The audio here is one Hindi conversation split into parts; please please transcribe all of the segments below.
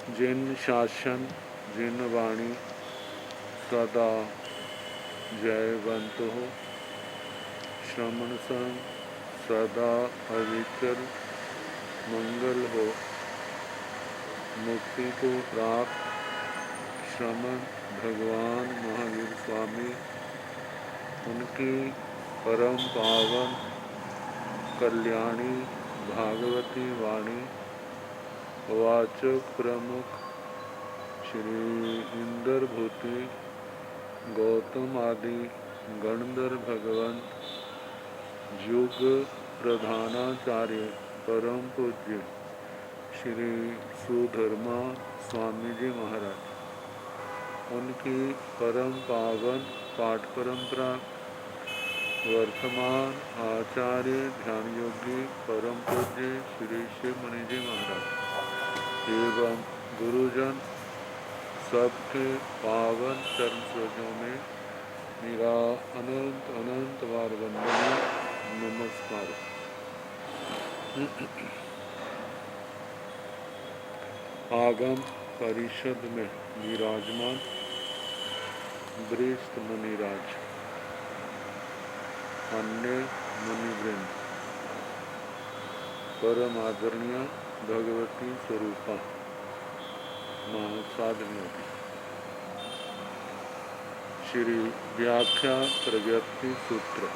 जिन शासन जिन वाणी सदा जयवंत हो। श्रमण संग सदा अविचल मंगल हो। मुक्ति को प्राप्त श्रमण भगवान महावीर स्वामी, उनकी परम पावन कल्याणी भागवती वाणी वाचक प्रमुख श्री इंद्र भूति गौतम आदि गणधर भगवंत युग प्रधानाचार्य परम पूज्य श्री सुधर्मा स्वामी जी महाराज, उनकी परम पावन पाठ परंपरा वर्तमान आचार्य ध्यान योगी परम पूज्य श्री शिव मुनि जी महाराज एवं गुरुजन सबके पावन चरण सरोजों में मेरा अनंत अनंत बार वंदनीय नमस्कार। आगम परिषद में विराजमान वरिष्ठ मुनिराज, अन्य मुनिवृंद, परम आदरणीय भगवती स्वरूपा महासाधनियों, श्री व्याख्या प्रगति सूत्र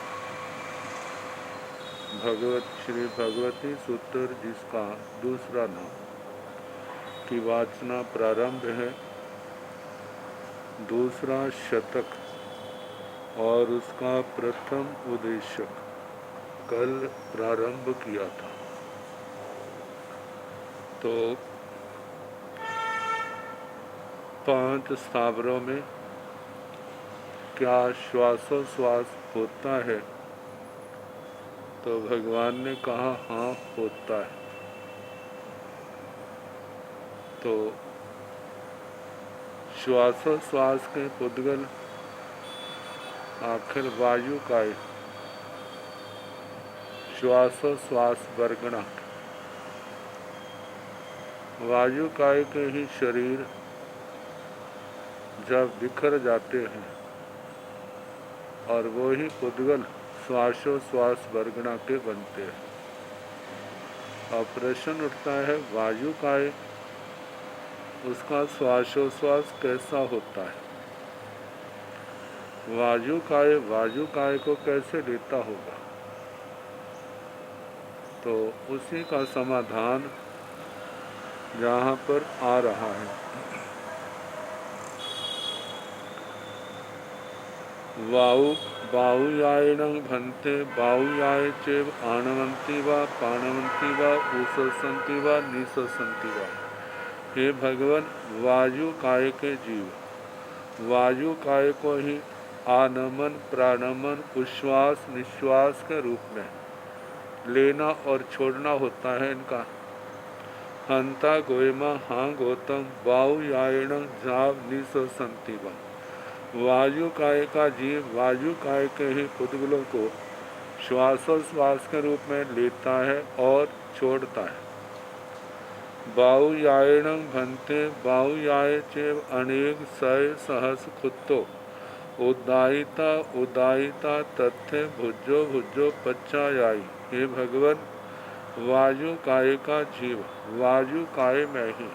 श्री भगवती सूत्र, जिसका दूसरा नाम की वाचना प्रारंभ है। दूसरा शतक और उसका प्रथम उद्देशक कल प्रारंभ किया था। तो 5 स्थावरों में क्या श्वासोश्वास होता है? तो भगवान ने कहा हाँ होता है। तो श्वासोश्वास के पुद्गल आखिर वायु काय, श्वासोश्वास वर्गणा, वायु काय के ही शरीर जब बिखर जाते हैं और वो ही पुद्गल श्वासोश्वास वर्गणा के बनते हैं। अब प्रश्न उठता है, वायु काय उसका श्वासोश्वास कैसा होता है? वायु काय को कैसे लेता होगा? तो उसी का समाधान यहाँ पर आ रहा है। बाहुयायणं भन्ते बाहुयाय चेव आणवंती वा पाणवंती वा उशसंती वा निशसंती वा। हे भगवान, वायु काय के जीव, वायु काय को ही आनमन प्राणमन उश्वास निश्वास के रूप में लेना और छोड़ना होता है इनका। हंता गोयमा हाँ गौतम बाहुयायण जाव निशसंतिवा। वायु काय का जीव वायु काय के ही पुद्गलों को श्वासोश्वास के रूप में लेता है और छोड़ता है। बाहुयायण भन्ते बाहुयाय चेव अनेक सय सहस कुत्तो उदायिता उदायिता तथ्य भुजो भुजो पच्चायाई। हे भगवान, वायु काय का जीव वायु काय में ही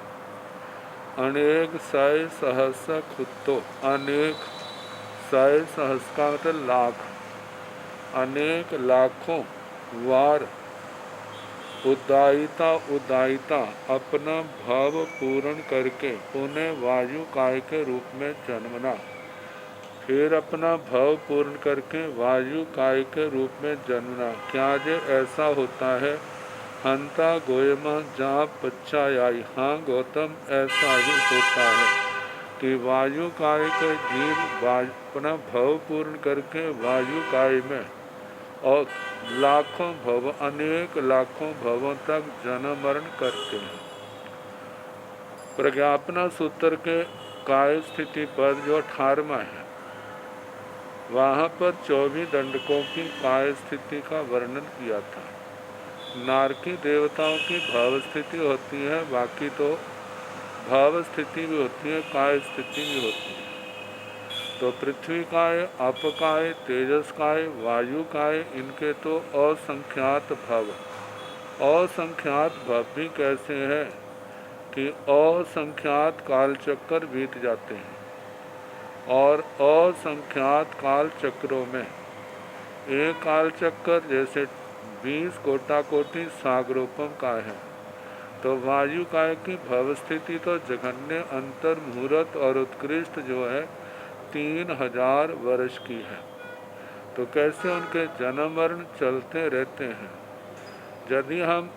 अनेक सय सहस कुत्तो, अनेक सय सहस का मतलब लाख, अनेक लाखों वार उदायिता उदायिता अपना भाव पूर्ण करके उन्हें वायु काय के रूप में जन्मना, फिर अपना भाव पूर्ण करके वायु काय के रूप में जन्मना। क्या जे ऐसा होता है? हंता गोयमा जहाँ पच्चायाई, हाँ गौतम ऐसा ही होता है कि वायु काय के जीव अपना भाव पूर्ण करके वायु काय में और लाखों भव अनेक लाखों भवों तक जन्म मरण करते हैं। प्रज्ञापना सूत्र के काय स्थिति पर जो 18वां है, वहाँ पर 24 दंडकों की काय स्थिति का वर्णन किया था। नारकी देवताओं की भाव स्थिति होती है, बाकी तो भाव स्थिति भी होती है, काय स्थिति भी होती है। तो पृथ्वी काय, आप काय, तेजस काय, वायु काय, इनके तो असंख्यात भव। असंख्यात भव भी कैसे है कि असंख्यात काल चक्कर बीत जाते हैं, और असंख्यात काल चक्रों में एक काल चक्कर जैसे 20 कोटा कोटि सागरोपम का है। तो वायु काय की भव स्थिति तो जघन्य अंतर मुहूर्त और उत्कृष्ट जो है 3000 वर्ष की है। तो कैसे उनके जन्म मरण चलते रहते हैं। यदि हम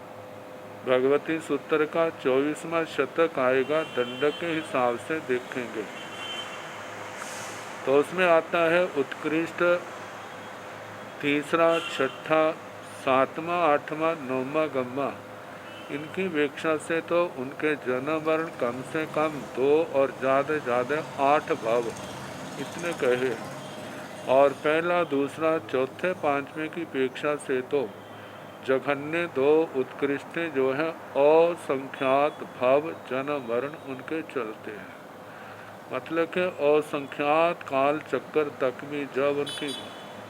भगवती सूत्र का 24वां शतक आएगा दंडक के हिसाब से देखेंगे तो उसमें आता है उत्कृष्ट तीसरा, छठा, सातवां, आठवां, नौवां गम्मा। इनकी अपेक्षा से तो उनके जन्म मरण कम से कम 2 और ज़्यादा ज़्यादा 8 भाव इतने कहे। और पहला, दूसरा, चौथे, पांचवें की अपेक्षा से तो जघन्य 2 उत्कृष्ट जो है असंख्यात भाव जन्म मरण उनके चलते हैं। मतलब कि असंख्यात काल चक्कर तक भी जब उनकी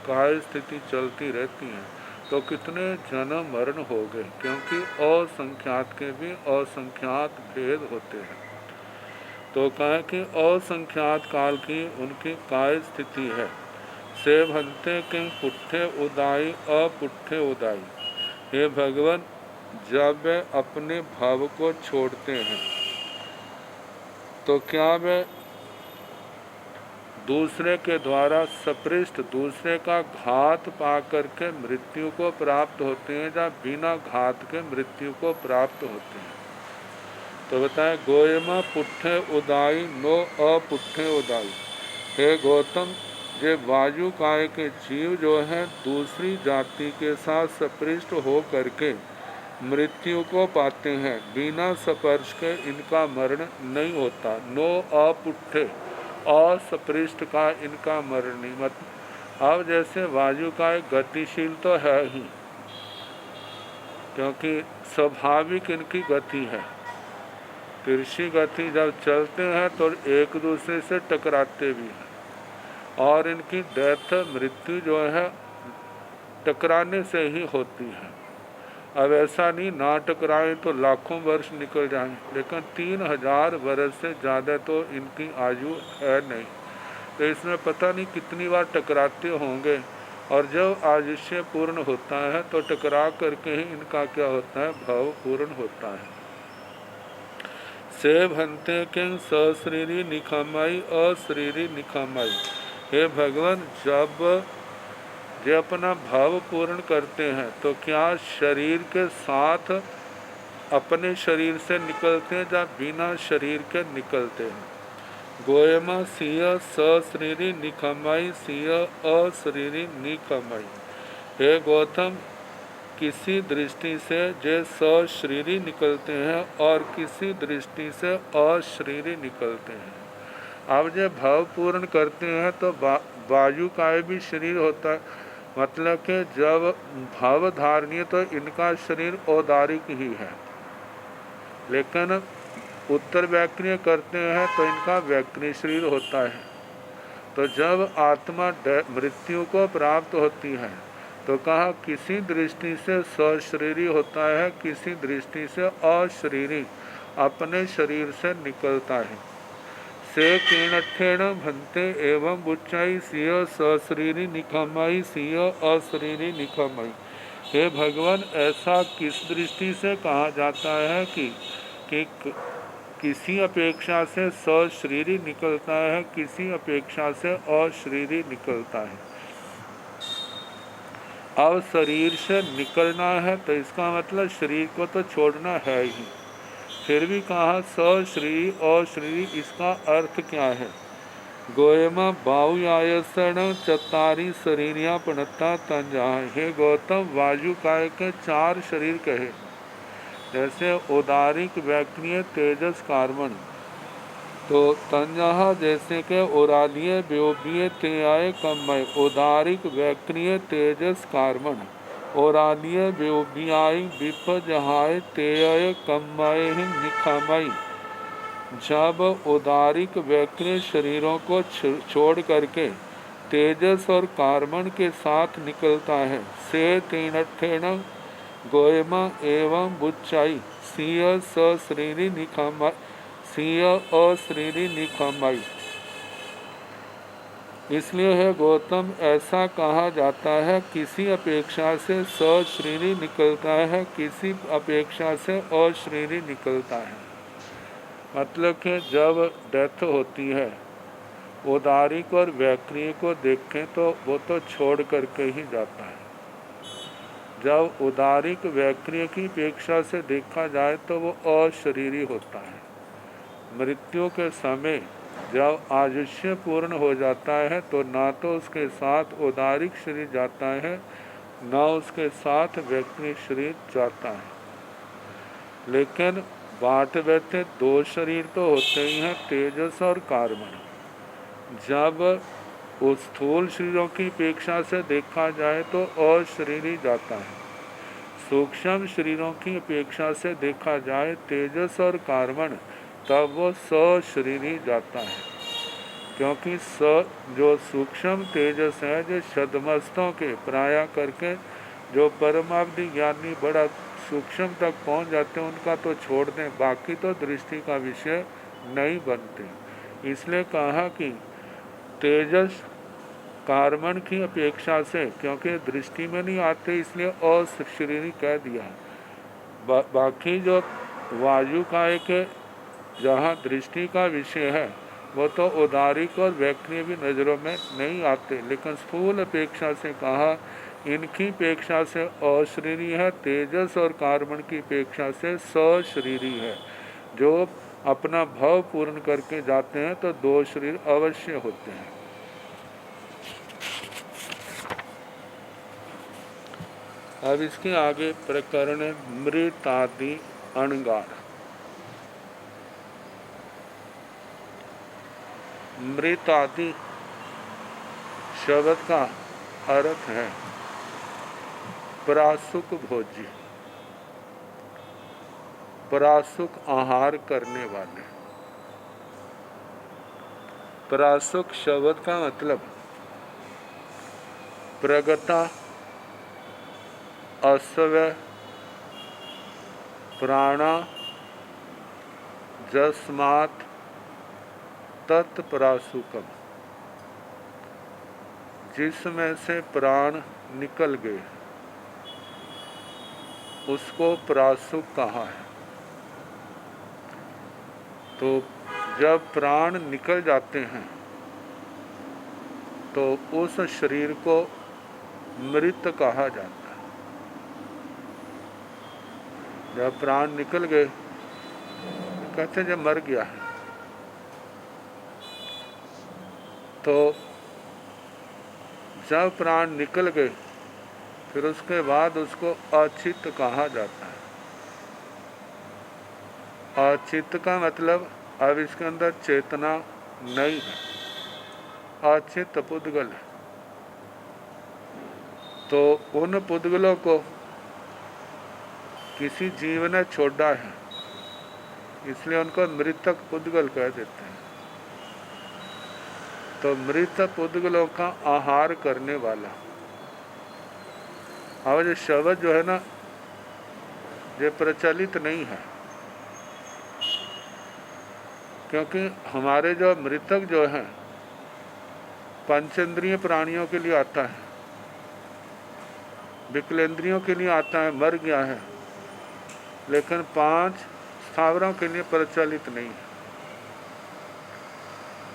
काय स्थिति चलती रहती है तो कितने जन्म मरण हो गए, क्योंकि असंख्यात के भी असंख्यात भेद होते हैं। तो कहें कि असंख्यात काल की उनकी काय स्थिति है। से भंते के पुट्ठे उदाई अपुट्ठे उदाई। हे भगवान, जब वे अपने भाव को छोड़ते हैं तो क्या वे दूसरे के द्वारा सपृष्ट दूसरे का घात पा करके मृत्यु को प्राप्त होते हैं या बिना घात के मृत्यु को प्राप्त होते हैं। तो बताएं, गोयमा पुट्ठे उदाई नो अपुट्ठे उदाई। हे गौतम, ये वायु काय के जीव जो है दूसरी जाति के साथ सपृष्ट हो करके मृत्यु को पाते हैं, बिना स्पर्श के इनका मरण नहीं होता। नो अपुट्ठे, असपृष्ट का इनका मरण नहीं। मत अब जैसे वायु का गतिशील तो है ही, क्योंकि स्वाभाविक इनकी गति है। तिरछी गति जब चलते हैं तो एक दूसरे से टकराते भी हैं, और इनकी डेथ मृत्यु जो है टकराने से ही होती है। अब ऐसा नहीं ना टकराए तो लाखों वर्ष निकल जाएं, लेकिन 3000 वर्ष से ज़्यादा तो इनकी आयु है नहीं। तो इसमें पता नहीं कितनी बार टकराते होंगे, और जब आयुष्य पूर्ण होता है तो टकरा करके ही इनका क्या होता है, भाव पूर्ण होता है। से भंते के सशरीरी निखमाई अशरीरी निखमाई। हे भगवान, जब जे अपना भाव पूर्ण करते हैं तो क्या शरीर के साथ अपने शरीर से निकलते हैं या बिना शरीर के निकलते हैं। गोयमा सिय सशरीरी निखमाई सिय अशरीरी निखमाई। हे गौतम, किसी दृष्टि से जे सशरीरी निकलते हैं और किसी दृष्टि से अशरीरी निकलते हैं। अब जब भाव पूर्ण करते हैं तो वायु का भी शरीर होता है, मतलब कि जब भाव धारणीय तो इनका शरीर औदारिक ही है, लेकिन उत्तर व्याक्रिय करते हैं तो इनका व्याक्रिय शरीर होता है। तो जब आत्मा मृत्यु को प्राप्त होती है तो कहा किसी दृष्टि से सशरीरी होता है, किसी दृष्टि से अशरीरी अपने शरीर से निकलता है। से किरणठेण भंते एवं बुच्चाई सिय सशरीरी निखमाई सिय अशरीरी निखमाई। हे भगवान, ऐसा किस दृष्टि से कहा जाता है कि किसी अपेक्षा से सशरीरी निकलता है, किसी अपेक्षा से अशरीरी निकलता है। अब शरीर से निकलना है तो इसका मतलब शरीर को तो छोड़ना है ही। फिर भी कहा सशरीरी अशरीरी, इसका अर्थ क्या है। गोयमा बाहुयायसण चतारी शरीरिया पणता तंजा। हे गौतम, वायु काय के 4 शरीर कहे, जैसे उदारिक व्याक्रिय तेजस कार्बन। तो तंजहा जैसे के ओरालीय व्योपीय तेयाय कमय। उदारिक व्याक्रिय तेजस कार्बन, ओरालीय व्योपियाय विपजहाय तेय कमय निखमय। जब उदारिक वैक्रिय शरीरों को छोड़ करके तेजस और कार्बन के साथ निकलता है, से तीनठेण गोयमा एवं बुच्चाई सिंह सश्रीरी निखमाई, सिंह अश्रीरी निखमाई। इसलिए है गौतम, ऐसा कहा जाता है किसी अपेक्षा से सश्रीरी निकलता है, किसी अपेक्षा से अश्रीरी निकलता है। मतलब कि जब डेथ होती है, उदारिक और वैक्रिय को देखें तो वो तो छोड़ करके ही जाता है। जब उदारिक वैक्रिय की अपेक्षा से देखा जाए तो वो अशरीरी होता है। मृत्यु के समय जब आयुष्य पूर्ण हो जाता है तो ना तो उसके साथ उदारिक शरीर जाता है, ना उसके साथ वैक्रिय शरीर जाता है। लेकिन बात बैठे दो शरीर तो होते ही हैं, तेजस और कार्बन। जब उस स्थूल शरीरों की अपेक्षा से देखा जाए तो अशरीरी जाता है। सूक्ष्म शरीरों की अपेक्षा से देखा जाए तेजस और कार्बन, तब वो सशरीरी जाता है। क्योंकि जो सूक्ष्म तेजस है, जो छद्मस्तों के प्राय करके जो परमावधि ज्ञानी बड़ा सूक्ष्म तक पहुंच जाते हैं, उनका तो छोड़ दें, बाकी तो दृष्टि का विषय नहीं बनते। इसलिए कहा कि तेजस कार्बन की अपेक्षा से, क्योंकि दृष्टि में नहीं आते इसलिए अशरीरी कह दिया। बाकी जो वायु काय के जहाँ दृष्टि का विषय है, वो तो उदारिक और वैक्रिय भी नज़रों में नहीं आते, लेकिन स्थूल अपेक्षा से कहा इनकी अपेक्षा से अशरीरी है, तेजस और कार्बन की अपेक्षा से सशरीरी है। जो अपना भाव पूर्ण करके जाते हैं तो दो शरीर अवश्य होते हैं। अब इसके आगे प्रकरण मृतादि अणगार। मृतादि शब्द का अर्थ है परासुक भोजी, परासुक आहार करने वाले। परासुक शब्द का मतलब प्रगता, अस्व, प्राणा, जस्मात् तत्परासुकम, जिसमें से प्राण निकल गए उसको परासुक कहा है। तो जब प्राण निकल जाते हैं तो उस शरीर को मृत कहा जाता है। जब प्राण निकल गए कहते हैं जब मर गया है, तो जब प्राण निकल गए फिर उसके बाद उसको अचित्त कहा जाता है। अचित्त का मतलब अब इसके अंदर चेतना नहीं है, अचित्त पुद्गल है। तो उन पुद्गलों को किसी जीव ने छोड़ा है, इसलिए उनको मृतक पुद्गल कह देते हैं। तो मृत पुद्गलों का आहार करने वाला। अब जो शब्द जो है ना, ये प्रचलित नहीं है, क्योंकि हमारे जो मृतक जो हैं पंचेंद्रिय प्राणियों के लिए आता है, विकलेंद्रियों के लिए आता है, मर गया है, लेकिन 5 स्थावरों के लिए प्रचलित नहीं है।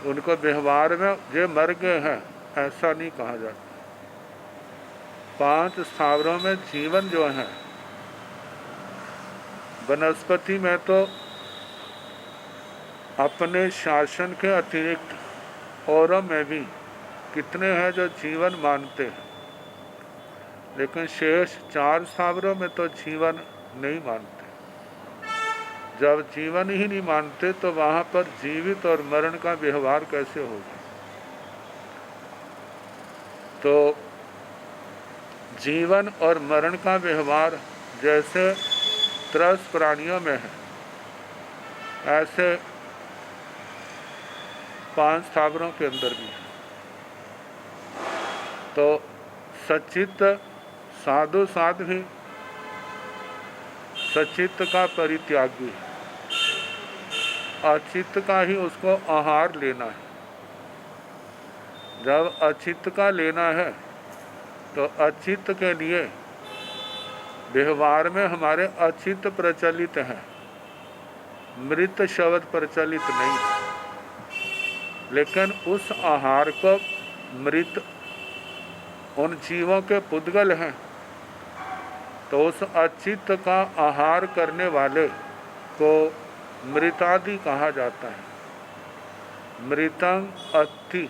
उनको व्यवहार में ये मर गए हैं ऐसा नहीं कहा जाता। 5 स्थावरों में जीवन जो है, वनस्पति में तो अपने शासन के अतिरिक्त औरों में भी कितने हैं जो जीवन मानते हैं, लेकिन शेष 4 स्थावरों में तो जीवन नहीं मानते। जब जीवन ही नहीं मानते तो वहाँ पर जीवित और मरण का व्यवहार कैसे होगा। तो जीवन और मरण का व्यवहार जैसे त्रस प्राणियों में है, ऐसे 5 स्थावरों के अंदर भी है। तो सचित साधु साध्वी सचित का परित्यागी है, अचित का ही उसको आहार लेना है। जब अचित का लेना है तो अचित के लिए व्यवहार में हमारे अचित प्रचलित है, मृत शब्द प्रचलित नहीं। लेकिन उस आहार को मृत उन जीवों के पुद्गल हैं, तो उस अचित का आहार करने वाले को मृतादि कहा जाता है। मृतं अस्थि,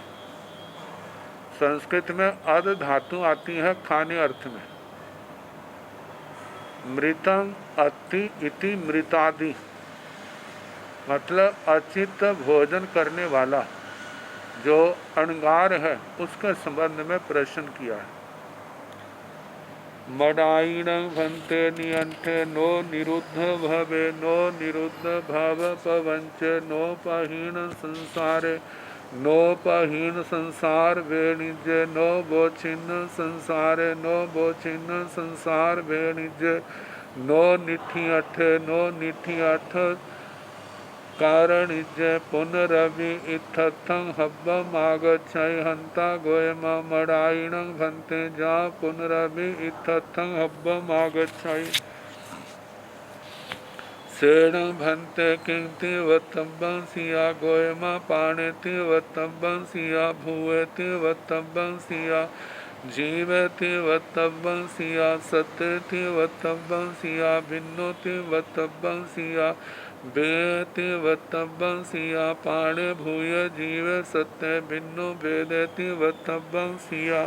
संस्कृत में अद धातु आती है खाने अर्थ में। मृतं अस्थि इति मृतादि, मतलब अचित भोजन करने वाला जो अणगार है उसके संबंध में प्रश्न किया है। मडाइणं भन्ते नियंठे नो निरुद्ध भवे, नो निरुद्ध भव पवंच, नोपहीन संसारे, नोपहीन संसार वेणिज, नो बोछिन्न संसारे, नो बोछिन्न संसार वेणिज, नो निठी अठ, नो निठी अठ कारणिज, पुनरवि इत्थं हब्बमागच्छै हन्ता गोयमा मडाइणं भन्ते जा पुनरवि इत्थं हब्बमागच्छै सेण भन्ते किंति वत्तब्बं सिया गोयमा पाणेति वत्तब्बं सिया भूवेति वत्तब्बं सिया जीवेति वत्तब्बं सिया सत्येति वत्तब्बं सिया भिन्नोति वत्तब्बं सिया वेति वत्तब्बं सिया पाणे भूय जीव सत्य भिन्नो वेदेति वत्तब्बं सिया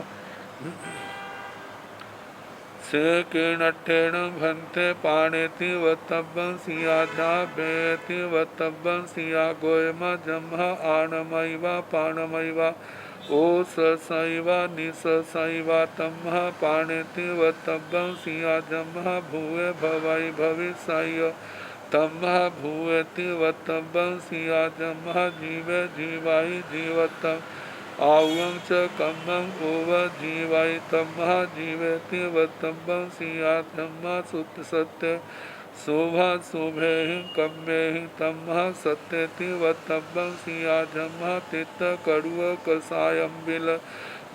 से किणट्ठेण भन्ते पाणेति वत्तब्बं सिया जा वेति वत्तब्बं सिया गोयमा जम्हा आणमैवा पाणमैवा ओ सैवा निसैवा तम्हा पाणेति वत्तब्बं सिया जम्हा भूय भवै भविष्य तम्हा भूयति वत्तब्बं सिया जम्हा जीवे जीवायि जीवतम् आउं च कम्मं ओव जीवायि तम्हा जीवेति वत्तब्बं सिया जम्हा सुत सत्य शोभा शोभेहि कम्मेहि तम्हा सत्येति वत्तब्बं सिया जम्हा तित्त कड़ुव कषायं बिल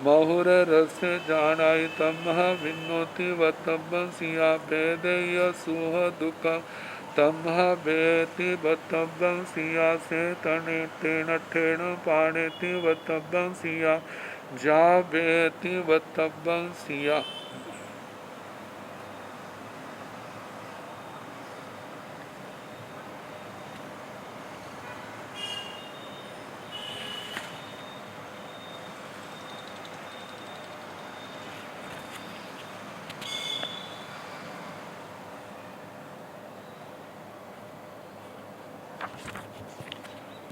महुर रस्य जानायि तम्हा भिन्नोति वत्तब्बं सिया वेदेय सुह दुःखं तम्हा वेति वत्तब्बं सिया से तने तेन ठेण पाणेति वत्तब्बं सिया जा वेति वत्तब्बं सिया।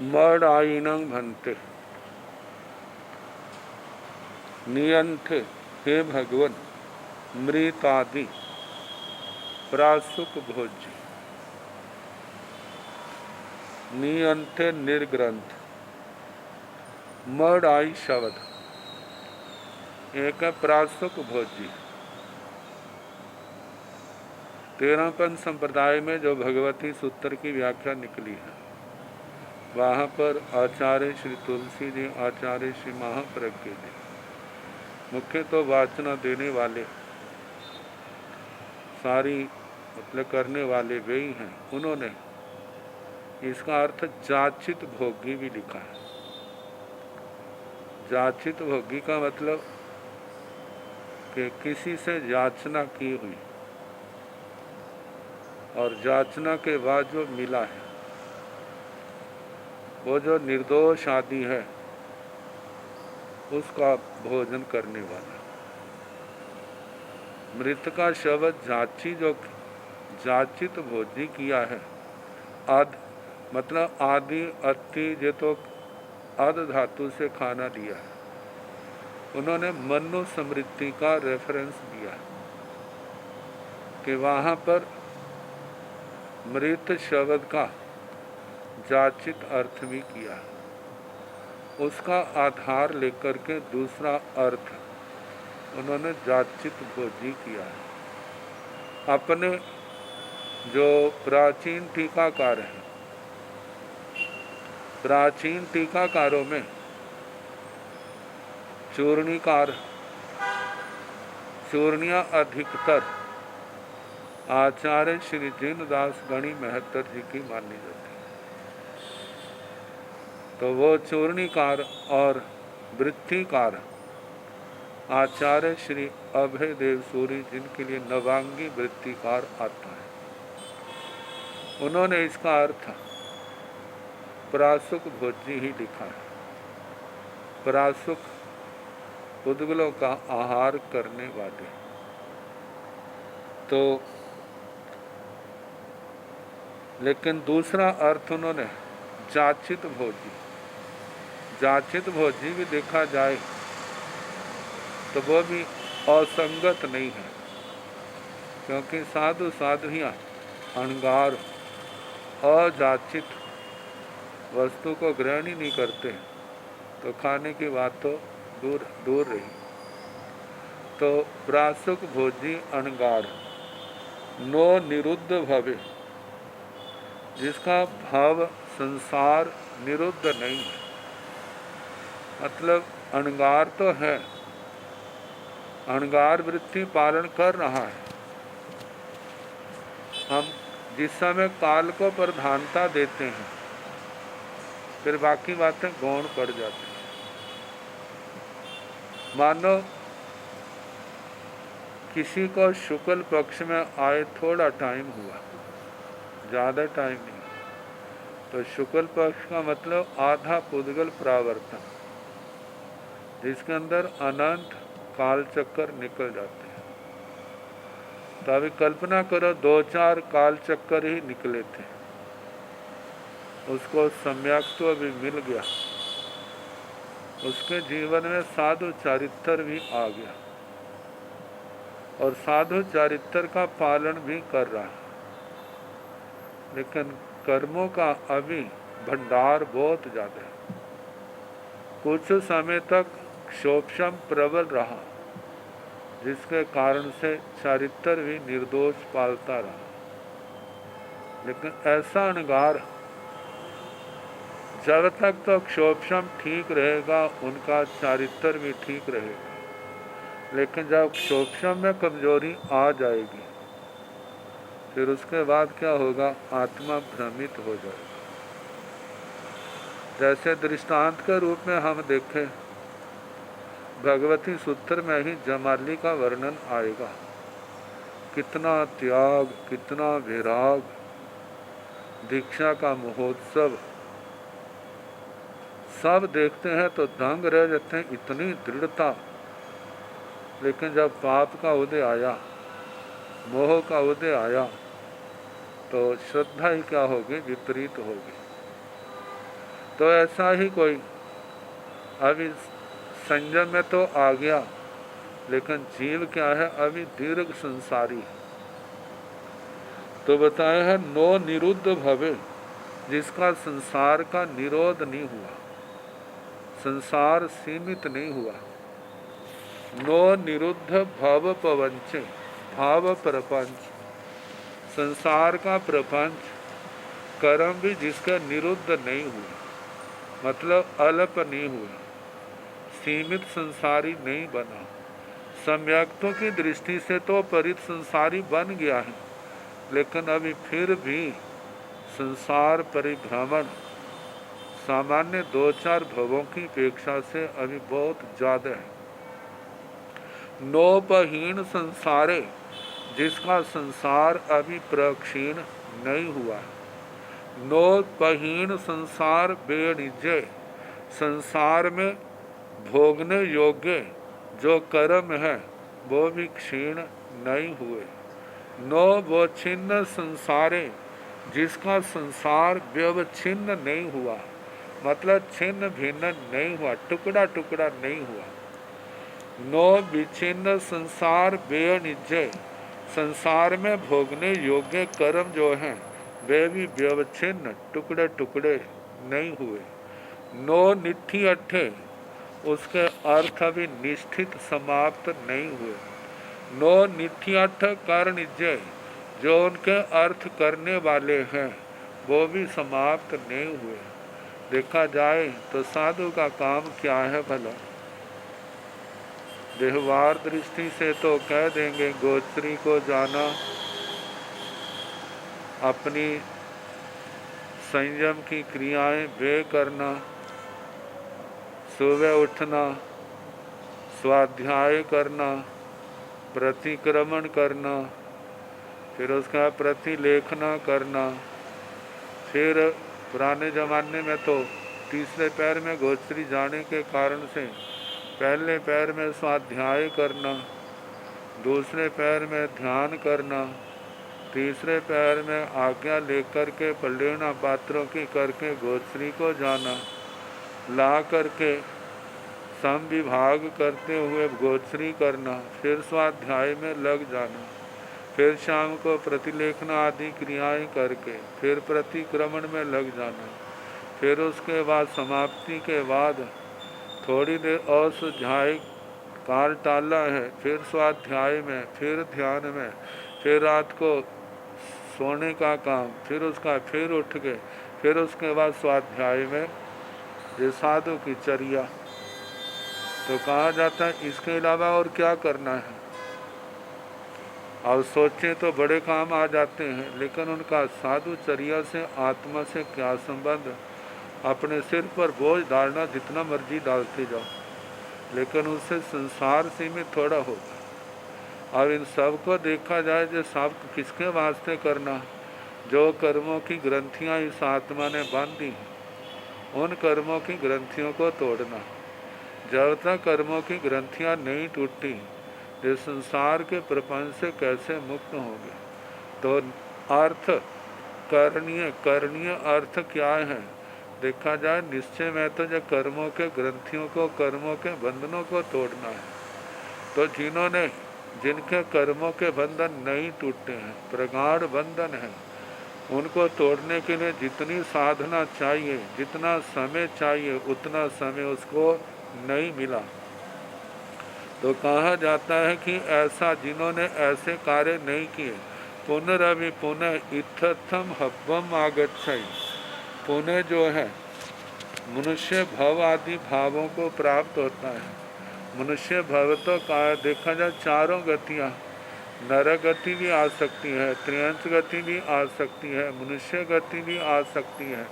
मडाइणं भन्ते, नियंठे हे भगवन मृतादि प्रासुक भोज्य, नियंठे निर्ग्रंथ, मडाई शब्द एक प्रासुक भोज्य। 13पन संप्रदाय में जो भगवती सूत्र की व्याख्या निकली है वहाँ पर आचार्य श्री तुलसी जी, आचार्य श्री महाप्रज्ञ जी, मुख्य तो वाचना देने वाले, सारी मतलब करने वाले वे ही हैं। उन्होंने इसका अर्थ जाचित भोगी भी लिखा है। जाचित भोगी का मतलब कि किसी से याचना की हुई और याचना के बाद जो मिला है वो जो निर्दोष आदि है उसका भोजन करने वाला। मृत का शब्द जाची, जो जाचित भोजी किया है। आद मतलब आदि अति, जो तो आद धातु से खाना दिया है। उन्होंने मनो समृद्धि का रेफरेंस दिया कि वहाँ पर मृत शब्द का जाचित अर्थ भी किया। उसका आधार लेकर के दूसरा अर्थ उन्होंने जाचित भोजी किया है। अपने जो प्राचीन टीकाकार हैं, प्राचीन टीकाकारों में चूर्णिकार, चूर्णिया अधिकतर आचार्य श्री जिनदास गणी महत्तर जी की मानी जाती है। तो वो चूर्णिकार और वृत्तिकार आचार्य श्री अभय देव सूरी, जिनके लिए नवांगी वृत्तिकार आता है, उन्होंने इसका अर्थ प्रासुक भोजी ही लिखा है। प्रासुक पुद्गलों का आहार करने वाले। तो लेकिन दूसरा अर्थ उन्होंने जाचित भोजी, जाचित भोजी भी देखा जाए तो वो भी असंगत नहीं है, क्योंकि साधु साधुइयाँ अणगार अजाचित वस्तु को ग्रहण ही नहीं करते, तो खाने की बात तो दूर दूर रही। तो प्रासुक भोजी अणगार नो निरुद्ध भवे, जिसका भाव संसार निरुद्ध नहीं है, मतलब अणगार तो है, अणगार वृत्ति पालन कर रहा है। हम जिस समय काल को प्रधानता देते हैं, फिर बाकी बातें गौण पड़ जाती हैं। मानो किसी को शुक्ल पक्ष में आए थोड़ा टाइम हुआ, ज़्यादा टाइम नहीं, तो शुक्ल पक्ष का मतलब आधा पुद्गल प्रावर्तन, जिसके अंदर अनंत काल चक्कर निकल जाते हैं। तो अभी कल्पना करो 2-4 काल चक्कर ही निकले थे, उसको सम्यक्त्व भी मिल गया, उसके जीवन में साधु चारित्र भी आ गया और साधु चारित्र का पालन भी कर रहा है, लेकिन कर्मों का अभी भंडार बहुत ज़्यादा है। कुछ समय तक क्षोभम प्रबल रहा, जिसके कारण से चारित्र भी निर्दोष पालता रहा, लेकिन ऐसा अणगार जब तक तो क्षोभम ठीक रहेगा, उनका चारित्र भी ठीक रहेगा, लेकिन जब क्षोभम में कमजोरी आ जाएगी, फिर उसके बाद क्या होगा, आत्मा भ्रमित हो जाएगी। जैसे दृष्टांत के रूप में हम देखें, भगवती सूत्र में ही जमाली का वर्णन आएगा। कितना त्याग, कितना विराग, दीक्षा का महोत्सव, सब देखते हैं तो दंग रह जाते हैं, इतनी दृढ़ता। लेकिन जब पाप का उदय आया, मोह का उदय आया, तो श्रद्धा ही क्या होगी, विपरीत होगी। तो ऐसा ही कोई अभी संयम में तो आ गया, लेकिन जीव क्या है, अभी दीर्घ संसारी है। तो बताया है नो निरुद्ध भवे, जिसका संसार का निरोध नहीं हुआ, संसार सीमित नहीं हुआ। नो निरुद्ध भव पवंचे, भाव प्रपंच, संसार का प्रपंच कर्म भी जिसका निरुद्ध नहीं हुआ, मतलब अल्प नहीं हुआ, सीमित संसारी नहीं बना। सम्यक्तों की दृष्टि से तो परित संसारी बन गया है, लेकिन अभी फिर भी संसार परिभ्रमण सामान्य 2-4 भवों की अपेक्षा से अभी बहुत ज़्यादा है। नोपहीन संसारे, जिसका संसार अभी प्रक्षीण नहीं हुआ है। नोपहीन संसार बेनिजय, संसार में भोगने योग्य जो कर्म है वो भी क्षीण नहीं हुए। नो वो छिन्न संसारे, जिसका संसार व्यवच्छिन्न नहीं हुआ, मतलब छिन्न भिन्न नहीं हुआ, टुकड़ा टुकड़ा नहीं हुआ। नो विच्छिन्न संसार बेनिजय, संसार में भोगने योग्य कर्म जो हैं वे भी व्यवच्छिन्न टुकड़े टुकड़े नहीं हुए। नो निथि अठे, उसके अर्थ अभी निश्चित समाप्त नहीं हुए। नो निथि अठ कर निजय, जो उनके अर्थ करने वाले हैं वो भी समाप्त नहीं हुए। देखा जाए तो साधु का काम क्या है भला? व्यवहार दृष्टि से तो कह देंगे गोत्री को जाना, अपनी संयम की क्रियाएं वे करना, सुबह उठना, स्वाध्याय करना, प्रतिक्रमण करना, फिर उसका प्रतिलेखना करना। फिर पुराने ज़माने में तो तीसरे पैर में गोचरी जाने के कारण से पहले पैर में स्वाध्याय करना, दूसरे पैर में ध्यान करना, तीसरे पैर में आज्ञा लेकर के पलेना पात्रों की करके गोचरी को जाना, ला करके सम विभाग करते हुए गोचरी करना, फिर स्वाध्याय में लग जाना, फिर शाम को प्रतिलेखना आदि क्रियाएं करके फिर प्रतिक्रमण में लग जाना, फिर उसके बाद समाप्ति के बाद थोड़ी देर और सुझाए काल टाला है, फिर स्वाध्याय में, फिर ध्यान में, फिर रात को सोने का काम, फिर उसका फिर उठ के फिर उसके बाद स्वाध्याय में। ये साधु की चर्या। तो कहा जाता है इसके अलावा और क्या करना है। और सोचें तो बड़े काम आ जाते हैं, लेकिन उनका साधु चर्या से आत्मा से क्या संबंध। अपने सिर पर बोझ डालना जितना मर्जी डालते जाओ, लेकिन उससे संसार सीमित थोड़ा होगा। और इन सब को देखा जाए जो सब किसके वास्ते करना, जो कर्मों की ग्रंथियां इस आत्मा ने बांधी हैं, उन कर्मों की ग्रंथियों को तोड़ना। जब तक कर्मों की ग्रंथियां नहीं टूटी, ये संसार के प्रपंच से कैसे मुक्त होंगे। तो अर्थ करणीय अर्थ क्या है देखा जाए, निश्चय में तो जो कर्मों के ग्रंथियों को, कर्मों के बंधनों को तोड़ना है। तो जिनके कर्मों के बंधन नहीं टूटे हैं, प्रगाढ़ बंधन है, उनको तोड़ने के लिए जितनी साधना चाहिए, जितना समय चाहिए, उतना समय उसको नहीं मिला। तो कहा जाता है कि ऐसा जिन्होंने ऐसे कार्य नहीं किए, पुनरअभि पुनः इत्थम हब्बम आगच्छै, पुनः जो है मनुष्य भव आदि भावों को प्राप्त होता है। मनुष्य भव तो कहा देखा जाए चारों गतियाँ, नर गति भी आ सकती है, त्रियंश गति भी आ सकती है, मनुष्य गति भी आ सकती है,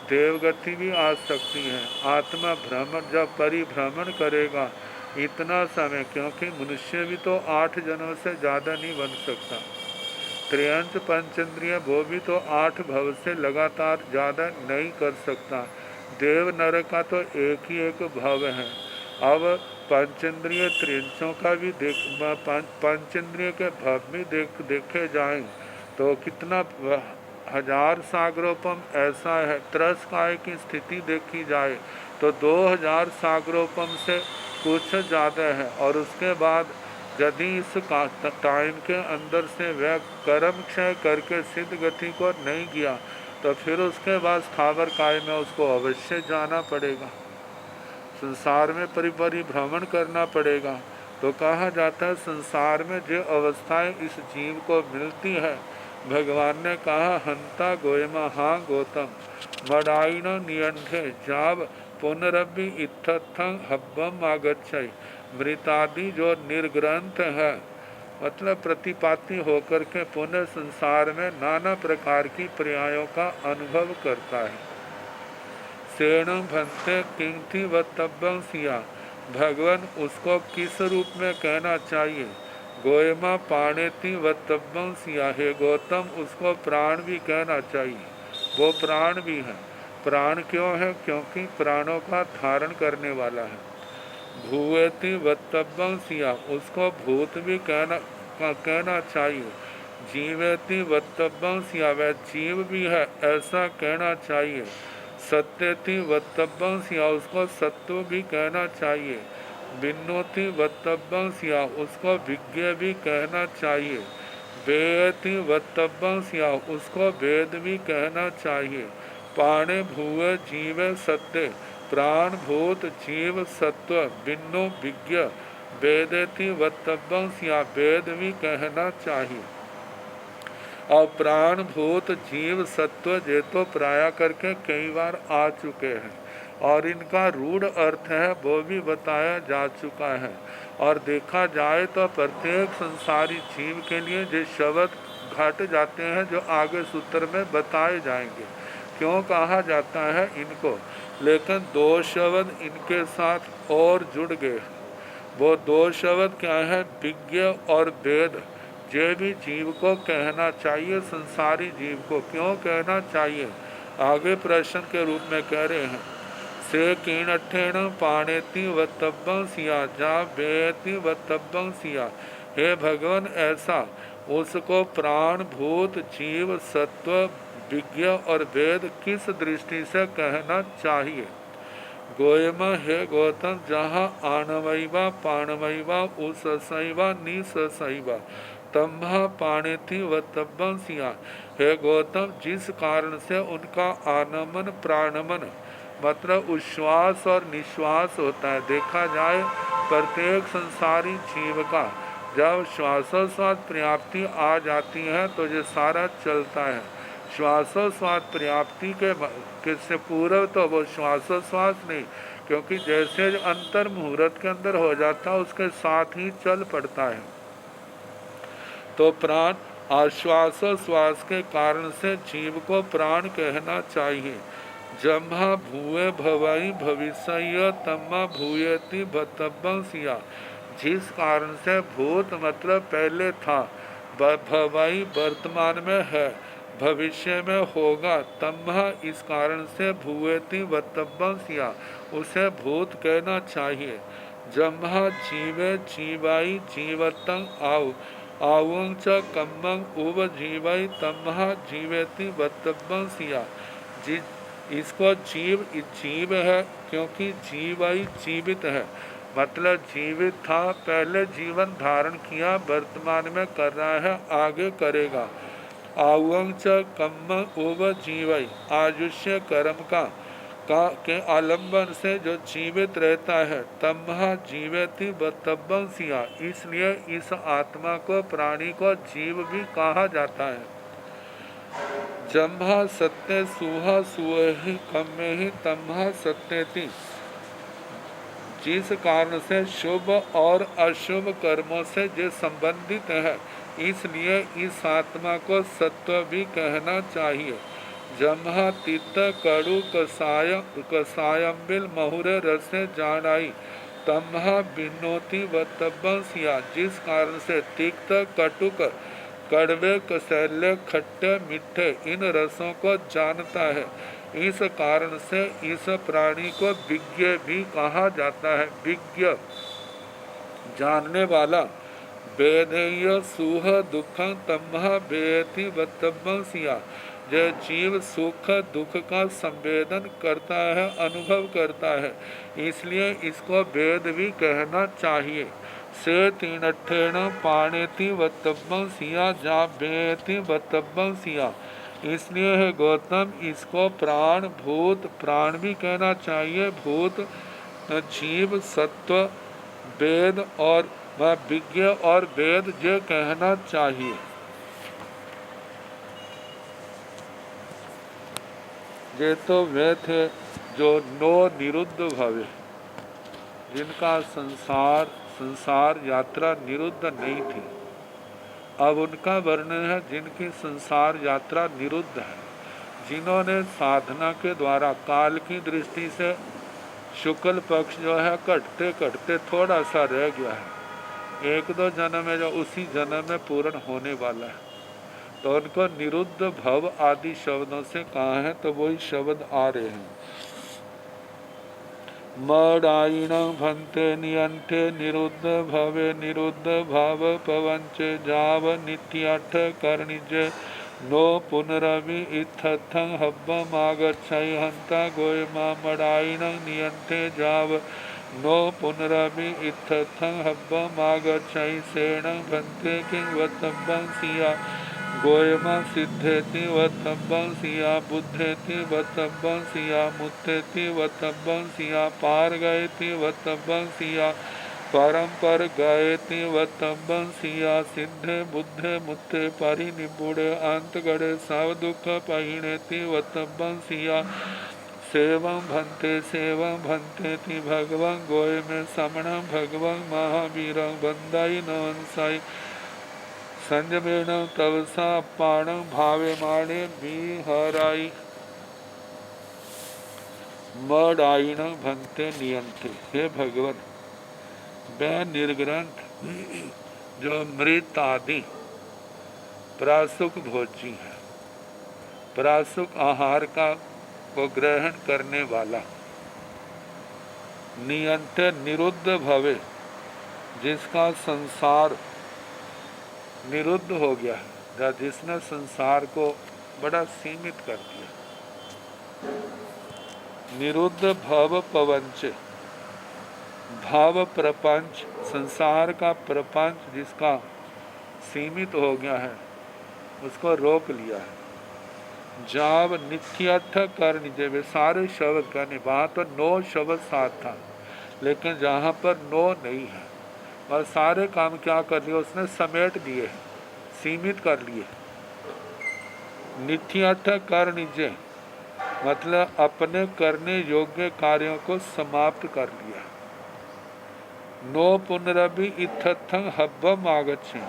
देव गति भी आ सकती है। आत्मा भ्रमण जब परिभ्रमण करेगा इतना समय, क्योंकि मनुष्य भी तो 8 जन्मों से ज़्यादा नहीं बन सकता। त्रियंश पंचेंद्रिय वो भी तो 8 भव से लगातार ज़्यादा नहीं कर सकता। देव नर का तो एक ही एक भव है। अब पंचेंद्रिय त्रियंशों का भी पंचेंद्रिय के भव भी देखे जाएं तो कितना 1000 सागरोपम ऐसा है। त्रस्काय की स्थिति देखी जाए तो 2000 सागरोपम से कुछ ज़्यादा है। और उसके बाद यदि इस टाइम के अंदर से वह कर्म क्षय करके सिद्ध गति को नहीं किया तो फिर उसके बाद स्थावर काय में उसको अवश्य जाना पड़ेगा, संसार में परिभ्रमण करना पड़ेगा। तो कहा जाता है संसार में जो अवस्थाएं इस जीव को मिलती है, भगवान ने कहा हंता गोयमा हाँ गौतम मडाइन नियंठे जाब पुनरभि इत्थं हब्बम आगच्छै। मृतादि जो निर्ग्रंथ है, मतलब प्रतिपाती होकर के पुनः संसार में नाना प्रकार की पर्यायों का अनुभव करता है। सेणु भंते किंथि वत्तव्यं सिया, भगवान उसको किस रूप में कहना चाहिए। गोयमा पाणेति वत्तव्यं सिया, हे गौतम उसको प्राण भी कहना चाहिए, वो प्राण भी है। प्राण क्यों है? क्योंकि प्राणों का धारण करने वाला है। भूवेति वत्तव्यं सिया, उसको भूत भी कहना चाहिए। जीवेति वत्तव्यं सिया, वह जीव भी है ऐसा कहना चाहिए। सत्यति वत्तव्यं सिया, उसको सत्व भी कहना चाहिए। विन्नोति वत्तव्यं सिया, उसको विज्ञ भी कहना चाहिए। वेयति वत्तव्यं सिया, उसको वेद भी कहना चाहिए। पाणे भूव जीव सत्य, प्राण भूत जीव सत्व बिन्नो विज्ञ वेदेति वक्तव्यं या वेद भी कहना चाहिए। और प्राण भूत जीव सत्व ये तो प्राय करके कई बार आ चुके हैं और इनका रूढ़ अर्थ है वो भी बताया जा चुका है। और देखा जाए तो प्रत्येक संसारी जीव के लिए जो शब्द घट जाते हैं जो आगे सूत्र में बताए जाएंगे। क्यों कहा जाता है इनको, लेकिन दो शब्द इनके साथ और जुड़ गए। वो दो शब्द क्या है, विज्ञ और वेद। ये भी जीव को कहना चाहिए, संसारी जीव को। क्यों कहना चाहिए, आगे प्रश्न के रूप में कह रहे हैं। से कीणठेण पाणेति वत्तव्यं सिया जा बेति वत्तव्यं सिया। हे भगवान, ऐसा उसको प्राण भूत जीव सत्व विज्ञ और वेद किस दृष्टि से कहना चाहिए। गोयम, हे गौतम, जहाँ आणवैवा पाणवैवा उससैवा निससैवा तम्भा पाणेति वत्तव्यं सिया। हे गौतम, जिस कारण से उनका आनमन प्राणमन मतलब उच्छ्वास और निश्वास होता है। देखा जाए प्रत्येक संसारी जीव का जब श्वासोश्वास पर्याप्ति आ जाती है तो ये सारा चलता है। श्वासोश्वास पर्याप्ति के से पूर्व तो वो श्वासोश्वास नहीं, क्योंकि जैसे अंतर मुहूर्त के अंदर हो जाता है उसके साथ ही चल पड़ता है। तो प्राण आश्वासोश्वास के कारण से जीव को प्राण कहना चाहिए। जम्हा भूए भवई भविष्य तम्मा भूयति भतव्यं सिया। जिस कारण से भूत मतलब पहले था, भवई वर्तमान में है, भविष्य में होगा, तम्हा इस कारण से भूयति भतव्यं सिया, उसे भूत कहना चाहिए। जम्हा जीवे जीवाई जीवतं आव आवं च कम्मं उव जीवई तम्हा जीवेति भतव्यं सिया। इसको जीव है क्योंकि जीवाई जीवित है, मतलब जीवित था, पहले जीवन धारण किया, वर्तमान में कर रहा है, आगे करेगा। आवं च कम्म उव जीवई, आयुष्य कर्म के आलम्बन से जो जीवित रहता है, तम्हा जीवेति वत्तव्यं सिया। इसलिए इस आत्मा को, प्राणी को जीव भी कहा जाता है। जम्हा सत्य सुहा सुहि कम्मे ही तम्हा सत्यति। जिस कारण से शुभ और अशुभ कर्मों से जो संबंधित है, इसलिए इस आत्मा को सत्व भी कहना चाहिए। जम्हा तित कड़ु कसायम्बिल महुरे रसे जानाई तम्हा बिन्नोति वत्तव्यं सिया। जिस कारण से तिक्त कटुक कड़वे कसैले खट्टे मीठे इन रसों को जानता है, इस कारण से इस प्राणी को विज्ञ भी कहा जाता है। विज्ञ जानने वाला। वेदेय सुख दुखं तम्हा वेति वत्तव्यं सिया। जो जीव सुख दुख का संवेदन करता है, अनुभव करता है, इसलिए इसको वेद भी कहना चाहिए। से तीनठेण पाणेति वत्तव्यं सिया जा बेति वत्तव्यं सिया। इसलिए है गौतम, इसको प्राण भूत प्राण भी कहना चाहिए, भूत जीव सत्व वेद और विज्ञ और वेद जो कहना चाहिए। ये तो वे थे जो नो निरुद्ध भवे, जिनका संसार यात्रा निरुद्ध नहीं थी। अब उनका वर्णन है जिनकी संसार यात्रा निरुद्ध है, जिन्होंने साधना के द्वारा काल की दृष्टि से शुक्ल पक्ष जो है घटते घटते थोड़ा सा रह गया है, एक दो जन्म है जो उसी जन्म में पूर्ण होने वाला है, तो उनको निरुद्ध भव आदि शब्दों से कहा है, तो वही शब्द आ रहे हैं। मडायिण भन्ते नियंठे निरुद्ध भवे निरुद्ध भाव पवंचे जाव नित्याठ कर्णिजे नो पुनरवि इत्थं हब्बमागच्छै हंता गोयमा मडायिण नियंठे जाव नो पुनरवि इत्थं हब्बमागच्छै सेण भन्ते किं वत्तव्यं सिया गोयमा सिद्धेति वतब्बं सिया बुद्धेति वतब्बं सिया मुत्तेति वतब्बं सिया पार गएति वतब्बं सिया परम पर गएति वतब्बं सिया सिद्धे बुद्धे मुत्ते परिनिबुड़े अंत गड़े सब दुख पहिणेति वतब्बं सिया सेवं भंते ति भगवं गोय में समणं भगवं महावीरं वंदाई नवंसाई संजमेण तवसा पाणं भावे माणे विहराई मडाइण भंते नियंते। हे भगवत, वह निर्ग्रंथ जो मृत आदि प्रासुक भोजी है, प्रासुक आहार का को ग्रहण करने वाला, नियंत निरुद्ध भवे, जिसका संसार निरुद्ध हो गया है, जिसने संसार को बड़ा सीमित कर दिया। निरुद्ध भव पवंच, भाव प्रपंच, संसार का प्रपंच जिसका सीमित हो गया है, उसको रोक लिया है। जाव नित्यर्थ कर निजे, वे सारे शब्द करने, वहाँ तो 9 शब्द साथ था, लेकिन जहाँ पर 9 नहीं है और सारे काम क्या कर लिए उसने, समेट दिए, सीमित कर लिए। नित्यर्थ कर निजे मतलब अपने करने योग्य कार्यों को समाप्त कर लिया। नो पुनरभि इत्थं हब्बम आगच्छे,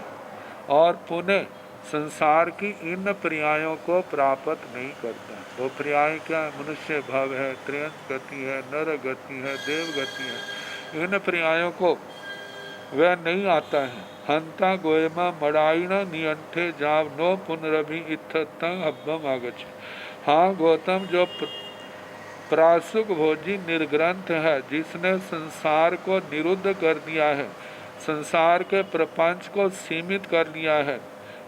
और पुनः संसार की इन पर्यायों को प्राप्त नहीं करता। वो पर्याय क्या, मनुष्य भाव है, त्रियंत गति है, नर गति है, देव गति है, इन पर्यायों को वह नहीं आता है। हंता गोयमा मड़ाइण नियंठे जाव नो पुनरभि इत्थं हब्बम आगच्छे। हाँ गौतम, जो प्रासुक भोजी निर्ग्रंथ है, जिसने संसार को निरुद्ध कर दिया है, संसार के प्रपंच को सीमित कर लिया है,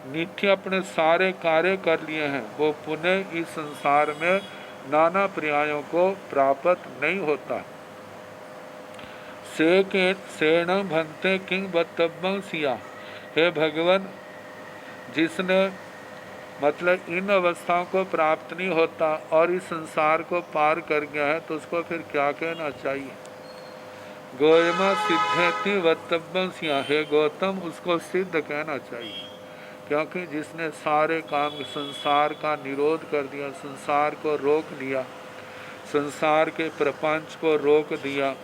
नित्य अपने सारे कार्य कर लिए हैं, वो पुनः इस संसार में नाना पर्यायों को प्राप्त नहीं होता। सेण भंते किंग बतब्बं सिया, हे भगवान, जिसने मतलब इन अवस्थाओं को प्राप्त नहीं होता और इस संसार को पार कर गया है, तो उसको फिर क्या कहना चाहिए। गोयमा सिद्धेति वतब्बं सिया, हे गौतम, उसको सिद्ध कहना चाहिए, क्योंकि जिसने सारे काम संसार का निरोध कर दिया, संसार को रोक दिया, संसार के प्रपंच को रोक दिया,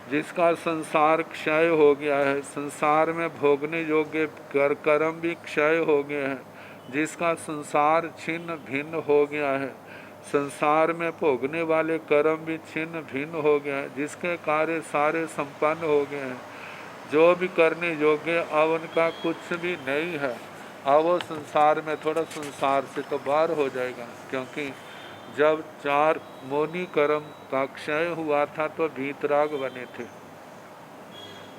जिसका संसार क्षय हो गया है, संसार में भोगने योग्य कर्म भी क्षय हो गए हैं, जिसका संसार छिन्न भिन्न हो गया है, संसार में भोगने वाले कर्म भी छिन्न भिन्न हो गया है, जिसके कार्य सारे संपन्न हो गए हैं, जो भी करने योग्य अब उनका कुछ भी नहीं है। अब वो संसार में थोड़ा संसार से तो बाहर हो जाएगा, क्योंकि जब 4 मोनी कर्म का क्षय हुआ था तो वीतराग बने थे,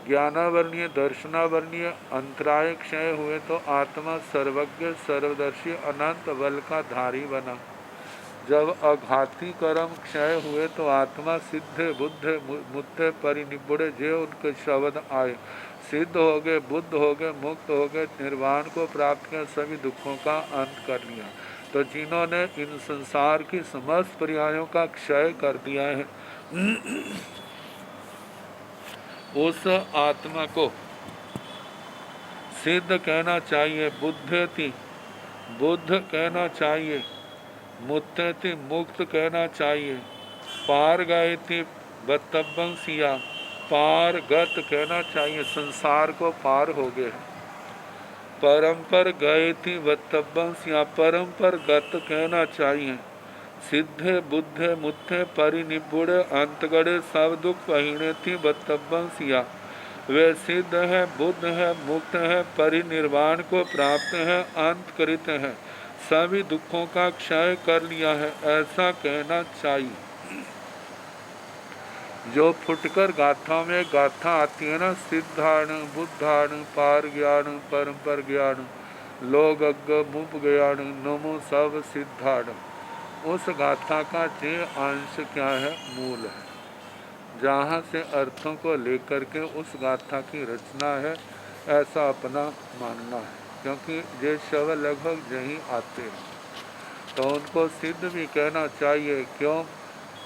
ज्ञानावर्णीय दर्शनावर्णीय अंतराय क्षय हुए तो आत्मा सर्वज्ञ सर्वदर्शी अनंत बल का धारी बना। जब अघाती कर्म क्षय हुए तो आत्मा सिद्ध बुद्ध मुत्ते परिनिबुड़े, जो उनके शब्द आए, सिद्ध हो गए, बुद्ध हो गए, मुक्त हो गए, निर्वाण को प्राप्त किया, सभी दुखों का अंत कर लिया। तो जिन्होंने इन संसार की समस्त पर्यायों का क्षय कर दिया है, उस आत्मा को सिद्ध कहना चाहिए, बुद्धति बुद्ध कहना चाहिए, मुत्तेति मुक्त कहना चाहिए, पार गएति बतब्बं सिया, पार गत कहना चाहिए, संसार को पार हो गए। परम पर गए थी वतब्बं सिया, परम पर गत कहना चाहिए। सिद्धे बुद्धे मुत्थे परिनिबुड़े अंतगड़े सब दुख पहिणे थी वतब्बं सिया, वे सिद्ध है, बुद्ध है, मुक्त है, परिनिर्वाण को प्राप्त है, अंत कृत है, सभी दुखों का क्षय कर लिया है, ऐसा कहना चाहिए। जो फुटकर गाथा में गाथा आती है ना, सिद्धाण बुद्धाण पार ज्ञान परम पर ज्ञान लोग मुप ज्ञान नमो सब सिद्धाण, उस गाथा का जे अंश क्या है, मूल है। जहाँ से अर्थों को लेकर के उस गाथा की रचना है, ऐसा अपना मानना है। क्योंकि ये शब्द लगभग यहीं आते हैं, तो उनको सिद्ध भी कहना चाहिए। क्यों?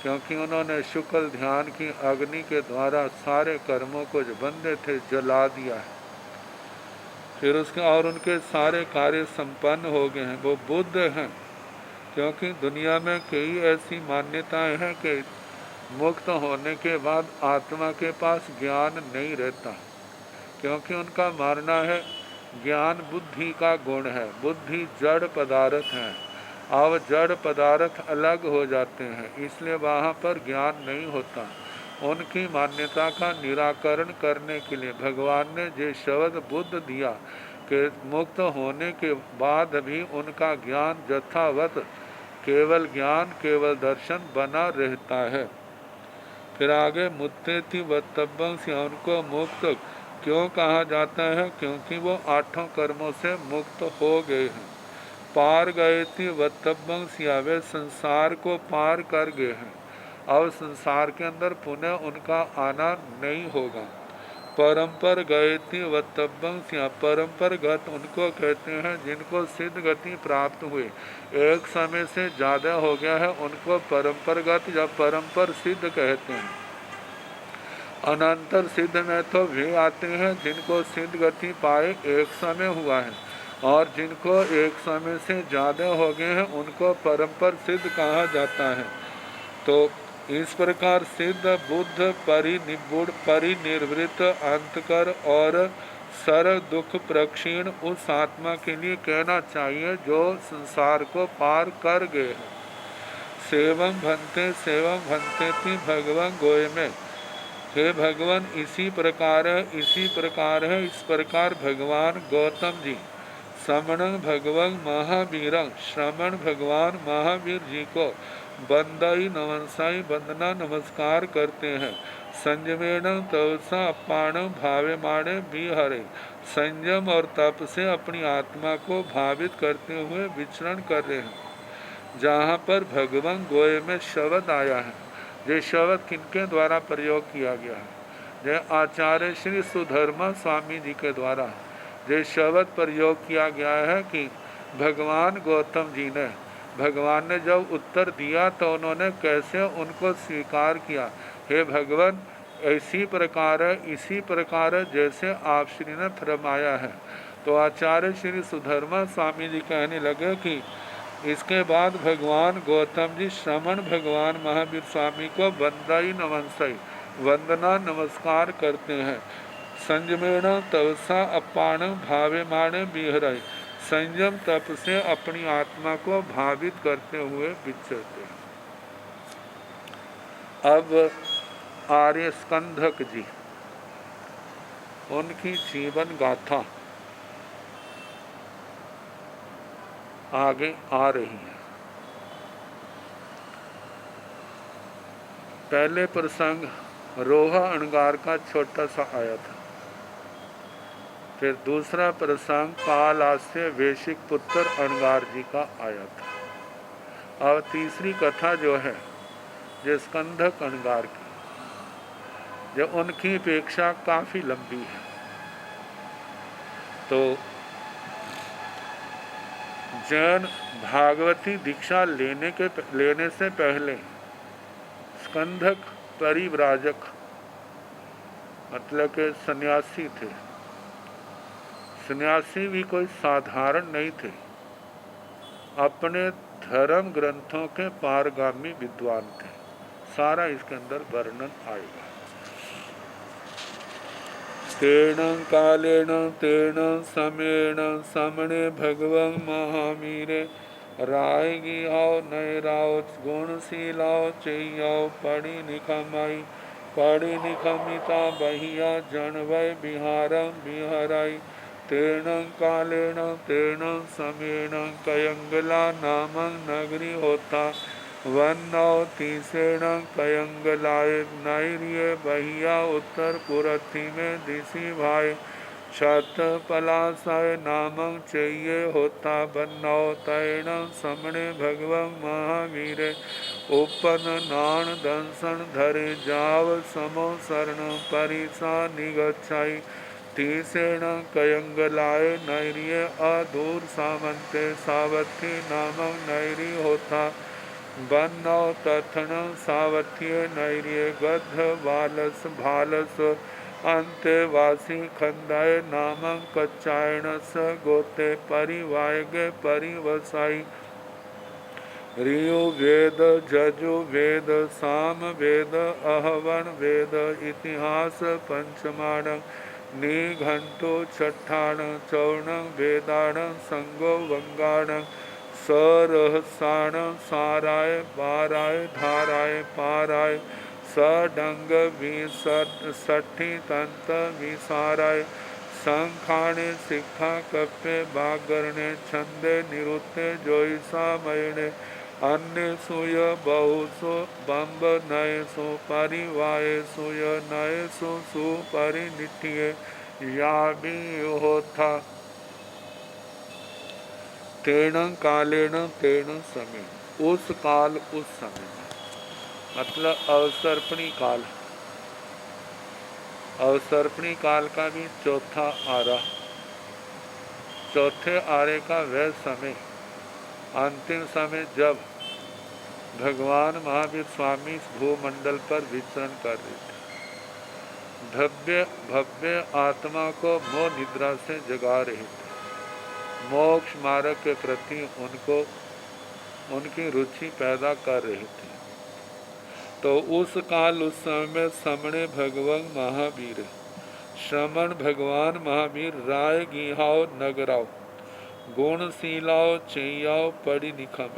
क्योंकि उन्होंने शुक्ल ध्यान की अग्नि के द्वारा सारे कर्मों को जो बंधे थे जला दिया है। फिर उसके और उनके सारे कार्य संपन्न हो गए हैं, वो बुद्ध हैं। क्योंकि दुनिया में कई ऐसी मान्यताएं हैं कि मुक्त होने के बाद आत्मा के पास ज्ञान नहीं रहता, क्योंकि उनका मानना है ज्ञान बुद्धि का गुण है, बुद्धि जड़ पदार्थ है। अब जड़ पदार्थ अलग हो जाते हैं, इसलिए वहाँ पर ज्ञान नहीं होता। उनकी मान्यता का निराकरण करने के लिए भगवान ने ये शब्द बुद्ध दिया कि मुक्त होने के बाद भी उनका ज्ञान यथावत केवल ज्ञान केवल दर्शन बना रहता है। फिर आगे मुत्तेति वत्तब्बं से उनको मुक्त क्यों कहा जाता है? क्योंकि वो आठों कर्मों से मुक्त हो गए हैं। पार गए थी वत्तब्बं सिया, वे संसार को पार कर गए हैं। अब संसार के अंदर पुनः उनका आना नहीं होगा। परम्पर गए थी वत्तब्बं सिया, परम्पर गत उनको कहते हैं जिनको सिद्ध गति प्राप्त हुई, एक समय से ज़्यादा हो गया है, उनको परम्परगत या परम्पर सिद्ध कहते हैं। अनंतर सिद्ध में तो वे आते हैं जिनको सिद्ध गति पाए एक समय हुआ है, और जिनको एक समय से ज़्यादा हो गए हैं उनको परम्पर सिद्ध कहा जाता है। तो इस प्रकार सिद्ध बुद्ध परिनिर्वृत्त अंतकर और सर दुख प्रक्षीण उस आत्मा के लिए कहना चाहिए जो संसार को पार कर गए हैं। सेवम भंते थी भगवान गोय में, हे भगवान इसी प्रकार है। इस प्रकार भगवान गौतम जी श्रमण भगवान महावीरं, श्रमण भगवान महावीर जी को बंदाई नमस्साई वंदना नमस्कार करते हैं। संयमेण तपसा अपाण भावेमाणे विहरे, संयम और तप से अपनी आत्मा को भावित करते हुए विचरण कर रहे हैं। जहाँ पर भगवान गोय में शब्द आया है, ये शब्द किनके द्वारा प्रयोग किया गया है? ये आचार्य श्री सुधर्मा स्वामी जी के द्वारा ये शब्द प्रयोग किया गया है कि भगवान गौतम जी ने, भगवान ने जब उत्तर दिया तो उन्होंने कैसे उनको स्वीकार किया। हे भगवान इसी प्रकार है जैसे आप श्री ने फरमाया है। तो आचार्य श्री सुधर्मा स्वामी जी कहने लगे कि इसके बाद भगवान गौतम जी श्रमण भगवान महावीर स्वामी को वंदाई नमस्ते वंदना नमस्कार करते हैं। संयमेण तपसा अपाण भावेमाण विहरे, संयम तप से अपनी आत्मा को भावित करते हुए विचरते हैं। अब आर्य स्कंधक जी, उनकी जीवन गाथा आगे आ रही है। पहले प्रसंग रोहा अणगार का छोटा सा आया था, फिर दूसरा प्रसंग कालास्य वैशिक पुत्र अणगार जी का आया था। और तीसरी कथा जो है जो स्कंधक अणगार की, जो उनकी अपेक्षा काफ़ी लंबी है। तो जैन भागवती दीक्षा लेने से पहले स्कंधक परिव्राजक मतलब के सन्यासी थे। सन्यासी भी कोई साधारण नहीं थे, अपने धर्म ग्रंथों के पारगामी विद्वान थे। सारा इसके अंदर वर्णन आएगा। तेन कालेन तेन समेण समणे भगवं महावीरे, राय गियाओ नय राओ गुणशीलाओ चैयाओ पढ़ी निखमाई, पढ़ी निखमिता बहिया जन वै बिहारं बिहराई। तेन कालेन तेन समेण कयंगला नामं नगरी होता, वन्नौ तीसेण कयंगलाय नैर्य बहिया उत्तर पुरथी में दिशी भाई, छत पलासाय नामं चैये होता, वन्नौ तैण समणे भगवं महावीरे, ओपन नाण दंसन धरे जाव समो शरण परिसा निगच्छाई तीसेण कयंगलाय नैर्य अधूर सामंते सावथी नामक नैरी होता बन्नौ तथन सावथ्य नैर्य गद्ध बालस भालस अंत्यवासी खंदाय नामक कच्चायण स गोते परिवायगे परिवसाई रियो वेद जजु वेद साम वेद अहवन वेद इतिहास पंचमाण निघंटो छठाण चौण वेदाण संगो वंगाण सरहसाण साराय बाराय धाराय पाराय सडंग विसठी तंत विसाराय संखाणे सिक्खा कप्पे बागरणे छंदे निरुत्ते जोईसा मयणे अन्य सुय बहुसु बंब नय सु परिवाय सुय नय सु परिनिठिये या भी होता तेण कालेण तेण समय, उस काल उस समय, मतलब अवसर्पणी काल। अवसर्पणी काल का भी चौथा आरा, चौथे आरे का वह समय, अंतिम समय जब भगवान महावीर स्वामी भूमंडल पर विचरण कर रहे थे, भव्य आत्मा को मोह निद्रा से जगा रहे थे, मोक्ष मार्ग के प्रति उनकी रुचि पैदा कर रही थी। तो उस काल उस समय समणे भगवान महावीर श्रमण भगवान महावीर राय गिहाओ नगराओ गुणशीलाओ चैयाओ पड़ी निखम।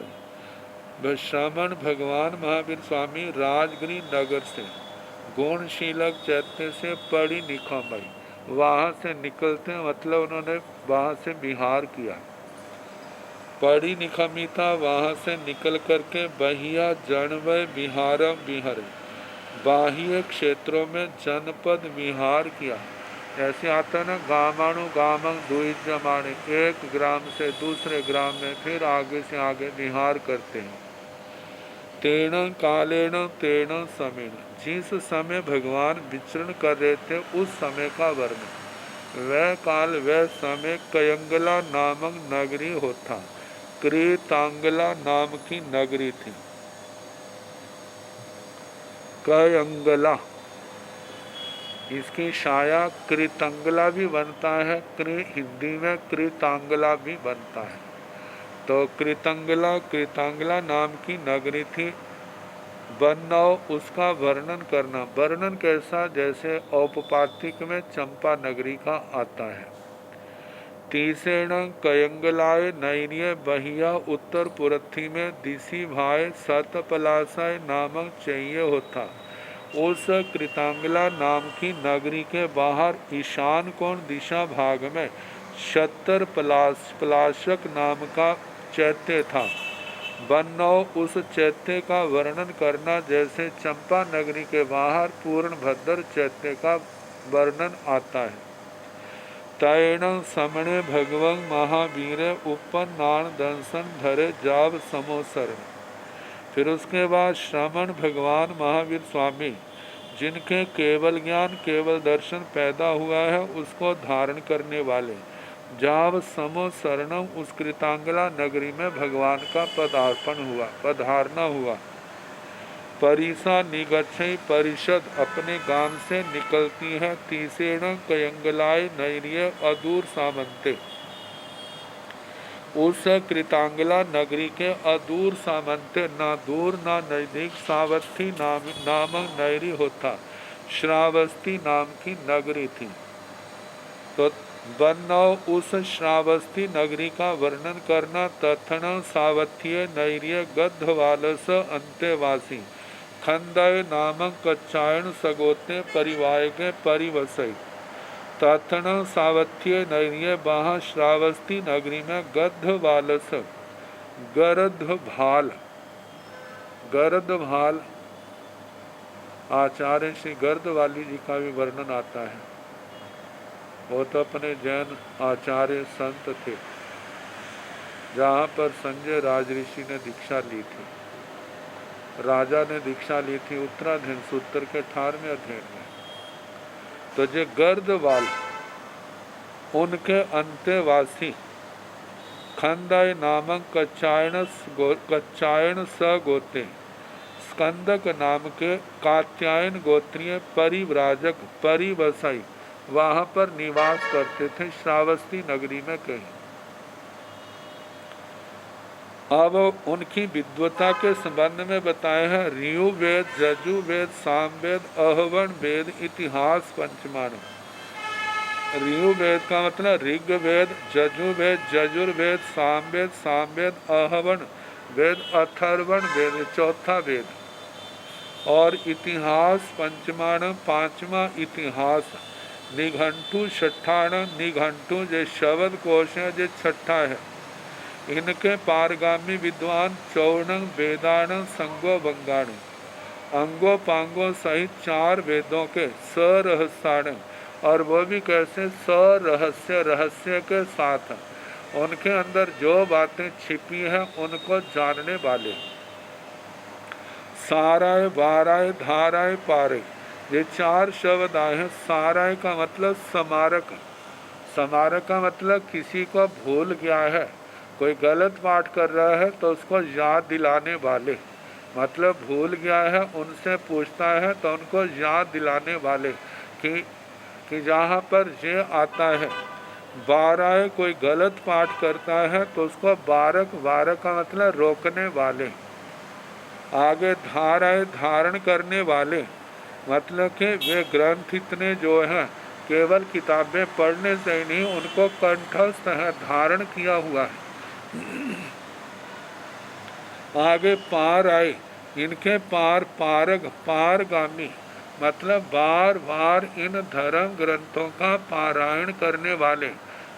श्रमण भगवान महावीर स्वामी राजगिरी नगर से गुणशीलक चैत्य से पड़ी निखमई वहाँ से निकलते, मतलब उन्होंने वहाँ से विहार किया। पड़ी निखमिता वहाँ से निकल करके बहिया जनवय विहारम विहरे, बाह्य क्षेत्रों में जनपद विहार किया। ऐसे आता है ना, गामाणु गामंग द्विजमाणे, एक ग्राम से दूसरे ग्राम में फिर आगे से आगे विहार करते हैं। तेण कालेण तेण समेण, जिस समय भगवान विचरण कर रहे थे उस समय का वर्णन। वह काल वह समय कयंगला नामक नगरी होता, कृतांगला नाम की नगरी थी। कयंगला, इसकी छाया कृतंगला भी बनता है, हिंदी में कृतांगला भी बनता है। तो कृतांगला नाम की नगरी थी। बन्नौ, उसका वर्णन करना। वर्णन कैसा? जैसे औपपातिक में चंपा नगरी का आता है। तीसेण कयंगलाय नैर्य बहिया उत्तर पुरथी में दिशी भाई सतपलासाय नामक चैय होता। उस कृतांगला नाम की नगरी के बाहर ईशान कोण दिशा भाग में 70 पलाशक नाम का चैत्य था। बन्नौ, उस चैत्य का वर्णन करना जैसे चंपा नगरी के बाहर पूर्ण भद्र चैत्य का वर्णन आता है। तैण समणे भगवं महावीर उपन्नाण दंसन धरे जाव समोसरण। फिर उसके बाद श्रमण भगवान महावीर स्वामी, जिनके केवल ज्ञान केवल दर्शन पैदा हुआ है, उसको धारण करने वाले जाव समो शरणम, उस कृतांगला नगरी में भगवान का पधारना हुआ। परिसा निगच्छई, परिषद अपने गांव से निकलती है। तीसेण कयंगलाय नैर्य अदूर सामंते, उस कृतांगला नगरी के अदूर सामंते, ना दूर ना नजदीक, सावथी नामक नगरी होता, श्रावस्ती नाम की नगरी थी। तो बन्नौ, उस श्रावस्ती नगरी का वर्णन करना। तथन सावथ्य नैर्य गद्धवालस अंत्यवासी खंदय नामक कच्चायण सगोते परिवाय के परिवसई। तथन सावथ्य नैर्य वहाँ श्रावस्ती नगरी में गद्धवालस गर्दभाल आचार्य श्री गर्दवाली जी का भी वर्णन आता है। वो तो अपने जैन आचार्य संत थे, जहाँ पर संजय राज ऋषि ने दीक्षा ली थी। राजा ने दीक्षा ली थी उत्तराधीन सूत्र के 18वें अध्याय में। तो जो गर्दवाल उनके अंत्यवासी खंदय नामक कच्चायन स गोते स्कंदक नाम के कात्यायन गोत्रीय परिव्राजक परिवसाई वहां पर निवास करते थे, श्रावस्ती नगरी में कहीं। अब उनकी विद्वता के संबंध में बताए हैं ऋयु वेद, जजु वेद, सामवेद, अहवण वेद, इतिहास पंचमाण। ऋयु वेद का मतलब ऋग वेद, जजु वेद, जजुर्वेद, सामवेद, सामवेद, अहवण वेद, अथर्वण वेद चौथा वेद। और इतिहास पंचमाण पांचवा इतिहास। निघंटू छठाण, निघंटू जो शब्द कोश है जो छठा है। इनके पारगामी विद्वान चौर्णंग वेदाण संगो बंगाण अंगो पांगो सहित 4 वेदों के सरहस्याण, और वो भी कैसे सरहस्य रहस्य के साथ उनके अंदर जो बातें छिपी हैं उनको जानने वाले। साराय बाराय धाराय पारे ये 4 शब्द आए हैं। साराय का मतलब समारक, समारक का मतलब किसी को भूल गया है, कोई गलत पाठ कर रहा है तो उसको याद दिलाने वाले, मतलब भूल गया है उनसे पूछता है तो उनको याद दिलाने वाले कि जहाँ पर ये आता है। बाराय कोई गलत पाठ करता है तो उसको बारक, बारक का मतलब रोकने वाले। आगे धाराय धारण करने वाले, मतलब कि वे ग्रंथ इतने जो हैं केवल किताबें पढ़ने से ही नहीं उनको कंठस्थ है, धारण किया हुआ है। आगे पार आए, इनके पार पारग पारगामी, मतलब बार बार इन धर्म ग्रंथों का पारायण करने वाले,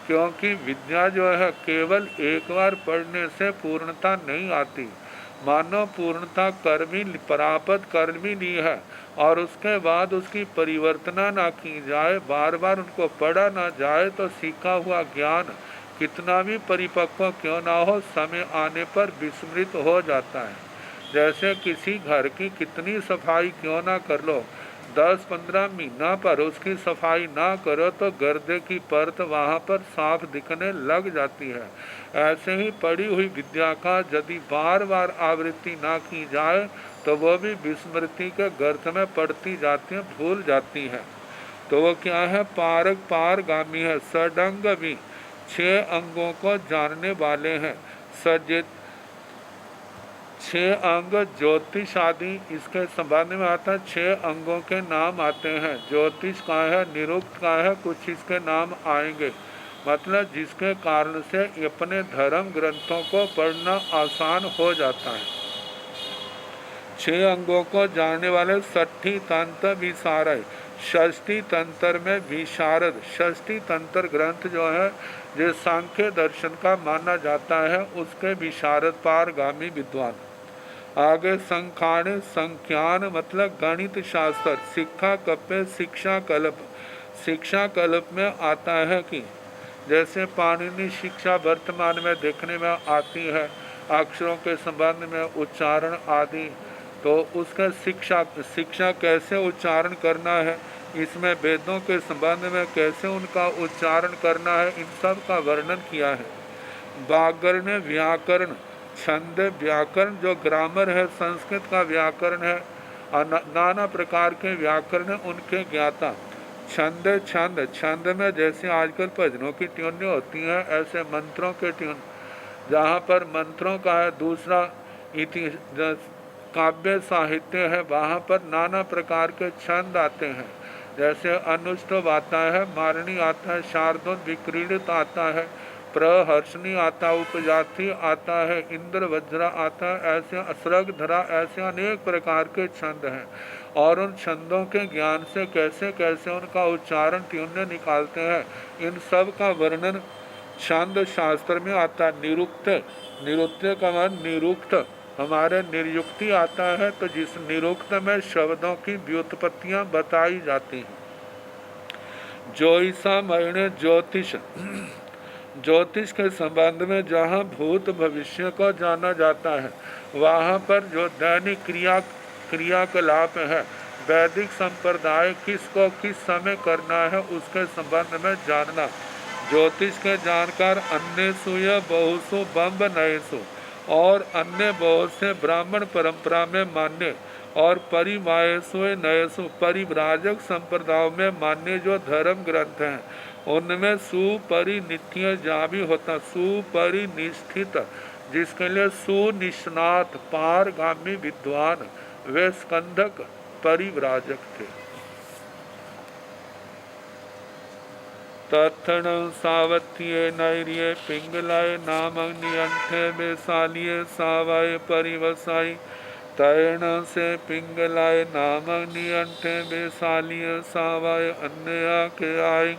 क्योंकि विद्या जो है केवल एक बार पढ़ने से पूर्णता नहीं आती। मानव पूर्णता कर्मी प्राप्त कर्मी ली है और उसके बाद उसकी परिवर्तना ना की जाए, बार बार उनको पढ़ा ना जाए तो सीखा हुआ ज्ञान कितना भी परिपक्व क्यों ना हो समय आने पर विस्मृत हो जाता है। जैसे किसी घर की कितनी सफाई क्यों ना कर लो, 10-15 महीना पर उसकी सफाई ना करो तो गर्दे की परत वहाँ पर साफ दिखने लग जाती है। ऐसे ही पढ़ी हुई विद्या का यदि बार बार आवृत्ति ना की जाए तो वो भी विस्मृति के गर्त में पड़ती जाती है, भूल जाती है। तो वो क्या है, पारग पारगामी है। सडंग भी 6 अंगों को जानने वाले हैं। सजित 6 अंग ज्योतिष आदि इसके संबंध में आता है। 6 अंगों के नाम आते हैं। ज्योतिष का है, निरुक्त का है, कुछ इसके नाम आएंगे। मतलब जिसके कारण से अपने धर्म ग्रंथों को पढ़ना आसान हो जाता है। 6 अंगों को जानने वाले षष्ठी तंत्र विशारद, षष्ठी तंत्र में विशारद, षष्ठी तंत्र ग्रंथ जो है जो सांख्य दर्शन का माना जाता है उसके विशारद पारगामी विद्वान। आगे संखाण संख्यान मतलब गणित शास्त्र। शिक्षा कप्पे शिक्षा कल्प, शिक्षा कल्प में आता है कि जैसे पाणिनि शिक्षा वर्तमान में देखने में आती है अक्षरों के संबंध में उच्चारण आदि, तो उसका शिक्षा कैसे उच्चारण करना है, इसमें वेदों के संबंध में कैसे उनका उच्चारण करना है, इन सब का वर्णन किया है। व्याकरण व्याकरण छंद व्याकरण जो ग्रामर है संस्कृत का व्याकरण है, नाना प्रकार के व्याकरण उनके ज्ञाता। छंद छंद, छंद में जैसे आजकल भजनों की ट्यूनें होती हैं ऐसे मंत्रों के ट्यून, जहाँ पर मंत्रों का है। दूसरा काव्य साहित्य है, वहाँ पर नाना प्रकार के छंद आते हैं। जैसे अनुष्टुभ आता है, मारणी आता है, शार्दूल विक्रीडित आता है, प्रहर्षणी आता है, उपजाति आता है, इंद्र वज्रा आता है, ऐसे असरग धरा, ऐसे अनेक प्रकार के छंद हैं। और उन छंदों के ज्ञान से कैसे कैसे उनका उच्चारण ट्यून्य निकालते हैं, इन सब का वर्णन छंद शास्त्र में आता है। निरुक्त, निरुक्त का मतलब निरुक्त, हमारे निर्युक्ति आता है तो जिस निरुक्त में शब्दों की व्युत्पत्तियां बताई जाती हैं। ज्योतिषा मयने ज्योतिष, ज्योतिष के संबंध में जहाँ भूत भविष्य को जाना जाता है, वहाँ पर जो दैनिक क्रियाकलाप है, वैदिक संप्रदाय किसको किस समय करना है उसके संबंध में जानना। ज्योतिष के जानकार अन्यसु या बहुसु बम्ब नयसु और अन्य बहुत से ब्राह्मण परंपरा में मान्य और परिमायसु नयसु परिव्राजक संप्रदायों में मान्य जो धर्म ग्रंथ हैं, उनमें सुपरिनित्य जहाँ भी होता सुपरिनिष्ठित, जिसके लिए सुनिष्णात पारगामी विद्वान वे स्कंधक परिव्राजक थे। तत्ण सावत्ये नैर्ये पिंगलाय नामग्नियंठे बेसालिये सावाय परिवसाई तैण से पिंगलाय नामग्नियंठे बेसालिये सावाय अन्य के आई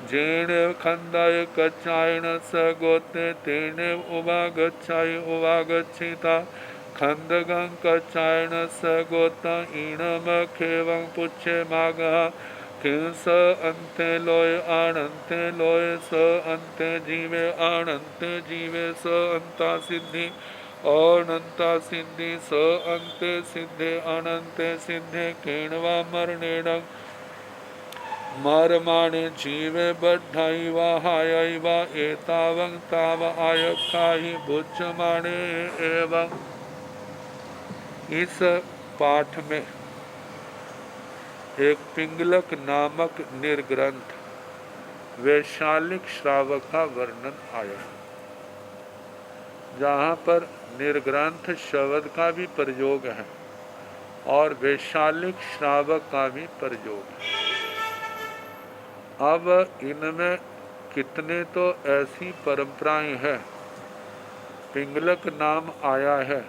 जेणे खंदाय कच्चायण स गोते तेने उवागच्छाय उवागच्छिता खंदगं कच्चायण स गोता ईणम खेवं पुच्छे मागः किं स अन्ते लोय आनन्ते लोय स अन्ते जीवे आनन्ते जीवे स अन्ता सिद्धि अनंता सिद्धि स अन्ते सिद्धे अनन्ते सिद्धे केणवा मरणेन मरमाणे जीवे बद्धाई वा हायै वा एतावं ताव आयखाहि भुज्यमाणे एवं। इस पाठ में एक पिंगलक नामक निर्ग्रंथ वैशालिक श्रावक का वर्णन आया, जहाँ पर निर्ग्रंथ शब्द का भी प्रयोग है और वैशालिक श्रावक का भी प्रयोग है। अब इनमें कितने तो ऐसी परंपराएं हैं, पिंगलक नाम आया है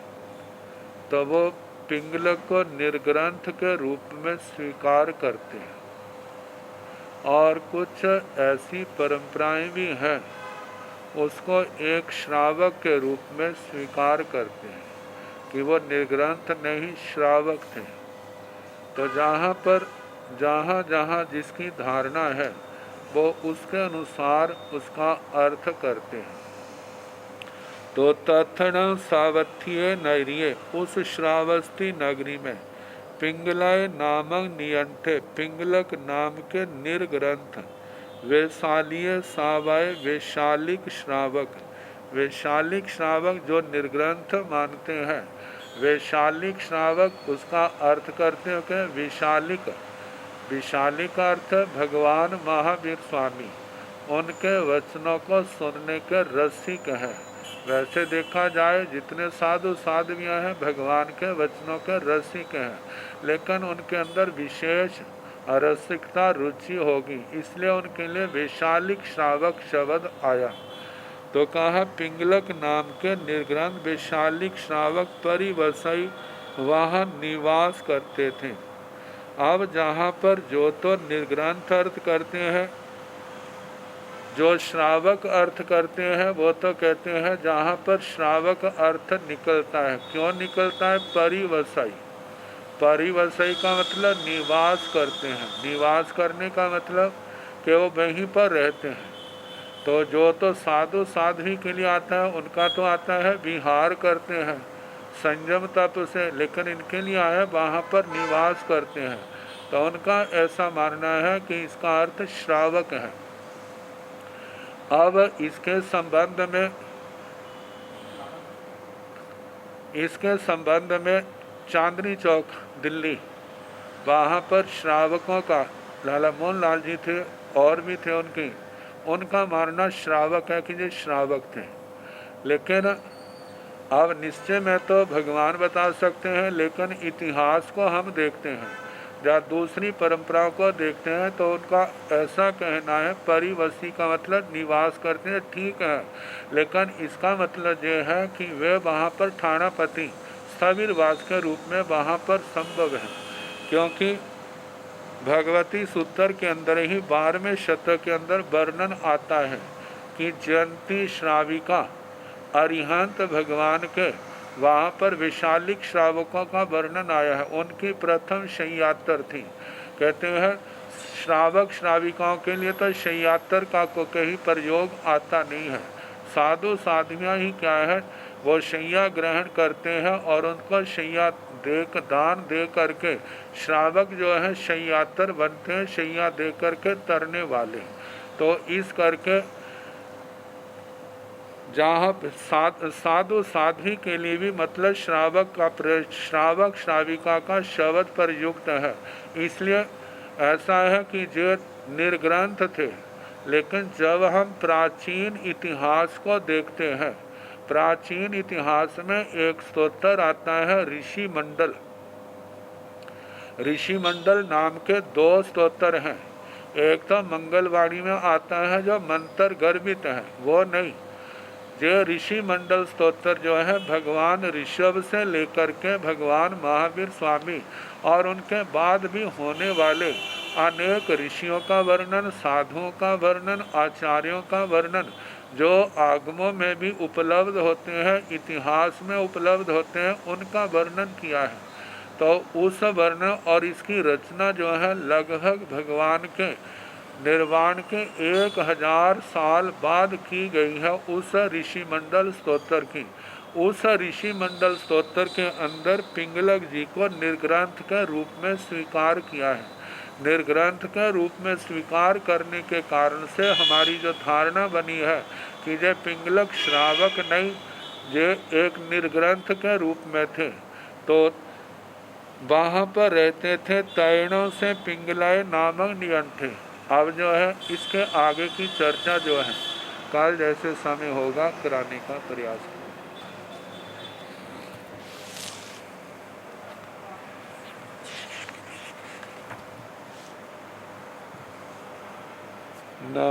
तो वो पिंगलक को निर्ग्रंथ के रूप में स्वीकार करते हैं और कुछ ऐसी परंपराएं भी हैं उसको एक श्रावक के रूप में स्वीकार करते हैं कि वो निर्ग्रंथ नहीं श्रावक थे। तो जहाँ जहाँ जिसकी धारणा है वो उसके अनुसार उसका अर्थ करते हैं। तो तत्ण सावत्ये नैर्ये उस श्रावस्ती नगरी में पिंगलाय नामक नियंठे पिंगलक नाम के निर्ग्रंथ वैशालीय सावाय वैशालिक श्रावक जो निर्ग्रंथ मानते हैं, वैशालिक श्रावक उसका अर्थ करते हैं कि विशालिक का अर्थ भगवान महावीर स्वामी, उनके वचनों को सुनने के रसिक हैं। वैसे देखा जाए जितने साधु साध्वियाँ हैं भगवान के वचनों के रसिक हैं, लेकिन उनके अंदर विशेष रसिकता रुचि होगी, इसलिए उनके लिए वैशालिक श्रावक शब्द आया। तो कहा पिंगलक नाम के निर्ग्रंथ वैशालिक श्रावक परिवसई वहाँ निवास करते थे। अब जहाँ पर जो तो निर्ग्रंथ अर्थ करते हैं, जो श्रावक अर्थ करते हैं, वो तो कहते हैं जहाँ पर श्रावक अर्थ निकलता है। क्यों निकलता है? परिवसई का मतलब निवास करते हैं। निवास करने का मतलब कि वो वहीं पर रहते हैं। तो जो तो साधु साध्वी के लिए आता है उनका तो आता है विहार करते हैं संयम तप से, लेकिन इनके लिए आया वहाँ पर निवास करते हैं। तो उनका ऐसा मानना है कि इसका अर्थ श्रावक है। अब इसके संबंध में चांदनी चौक दिल्ली, वहाँ पर श्रावकों का लाला मोहन लाल जी थे और भी थे उनका मानना श्रावक है कि ये श्रावक थे। लेकिन अब निश्चय में तो भगवान बता सकते हैं, लेकिन इतिहास को हम देखते हैं या दूसरी परंपराओं को देखते हैं तो उनका ऐसा कहना है परिवसी का मतलब निवास करते हैं, ठीक है, लेकिन इसका मतलब ये है कि वे वहाँ पर ठाणापति स्थविरवास के रूप में वहाँ पर संभव है। क्योंकि भगवती सूत्र के अंदर ही 12वें शतक के अंदर वर्णन आता है कि जयंती श्राविका अरिहंत भगवान के वहाँ पर विशालिक श्रावकों का वर्णन आया है। उनकी प्रथम शय्यातर थी, कहते हैं श्रावक श्राविकाओं के लिए तो शय्यातर का कोई प्रयोग आता नहीं है। साधु साध्वियाँ ही क्या है, वो शैया ग्रहण करते हैं और उनको शैया दान दे करके श्रावक जो है शय्यातर बनते हैं, शैया दे करके तरने वाले। तो इस करके जहाँ साधु साध्वी के लिए भी मतलब श्रावक श्राविका का शब्द प्रयुक्त है। इसलिए ऐसा है कि जो निर्ग्रंथ थे, लेकिन जब हम प्राचीन इतिहास को देखते हैं, प्राचीन इतिहास में एक स्तोत्र आता है ऋषि मंडल। ऋषि मंडल नाम के 2 स्तोत्र हैं। एक तो मंगलवाणी में आता है जो मंत्र गर्भित है, वो नहीं। जो ऋषि मंडल स्तोत्र जो है भगवान ऋषभ से लेकर के भगवान महावीर स्वामी और उनके बाद भी होने वाले अनेक ऋषियों का वर्णन, साधुओं का वर्णन, आचार्यों का वर्णन जो आगमों में भी उपलब्ध होते हैं, इतिहास में उपलब्ध होते हैं, उनका वर्णन किया है। तो उस वर्णन और इसकी रचना जो है लगभग भगवान के निर्वाण के 1000 साल बाद की गई है उस ऋषि मंडल स्तोत्र की। उस ऋषि मंडल स्तोत्र के अंदर पिंगलक जी को निर्ग्रंथ के रूप में स्वीकार किया है। निर्ग्रंथ के रूप में स्वीकार करने के कारण से हमारी जो धारणा बनी है कि ये पिंगलक श्रावक नहीं, ये एक निर्ग्रंथ के रूप में थे, तो वहाँ पर रहते थे तैणों से पिंगलाए नामक नियन थे। अब जो है इसके आगे की चर्चा जो है कल जैसे समय होगा कराने का प्रयास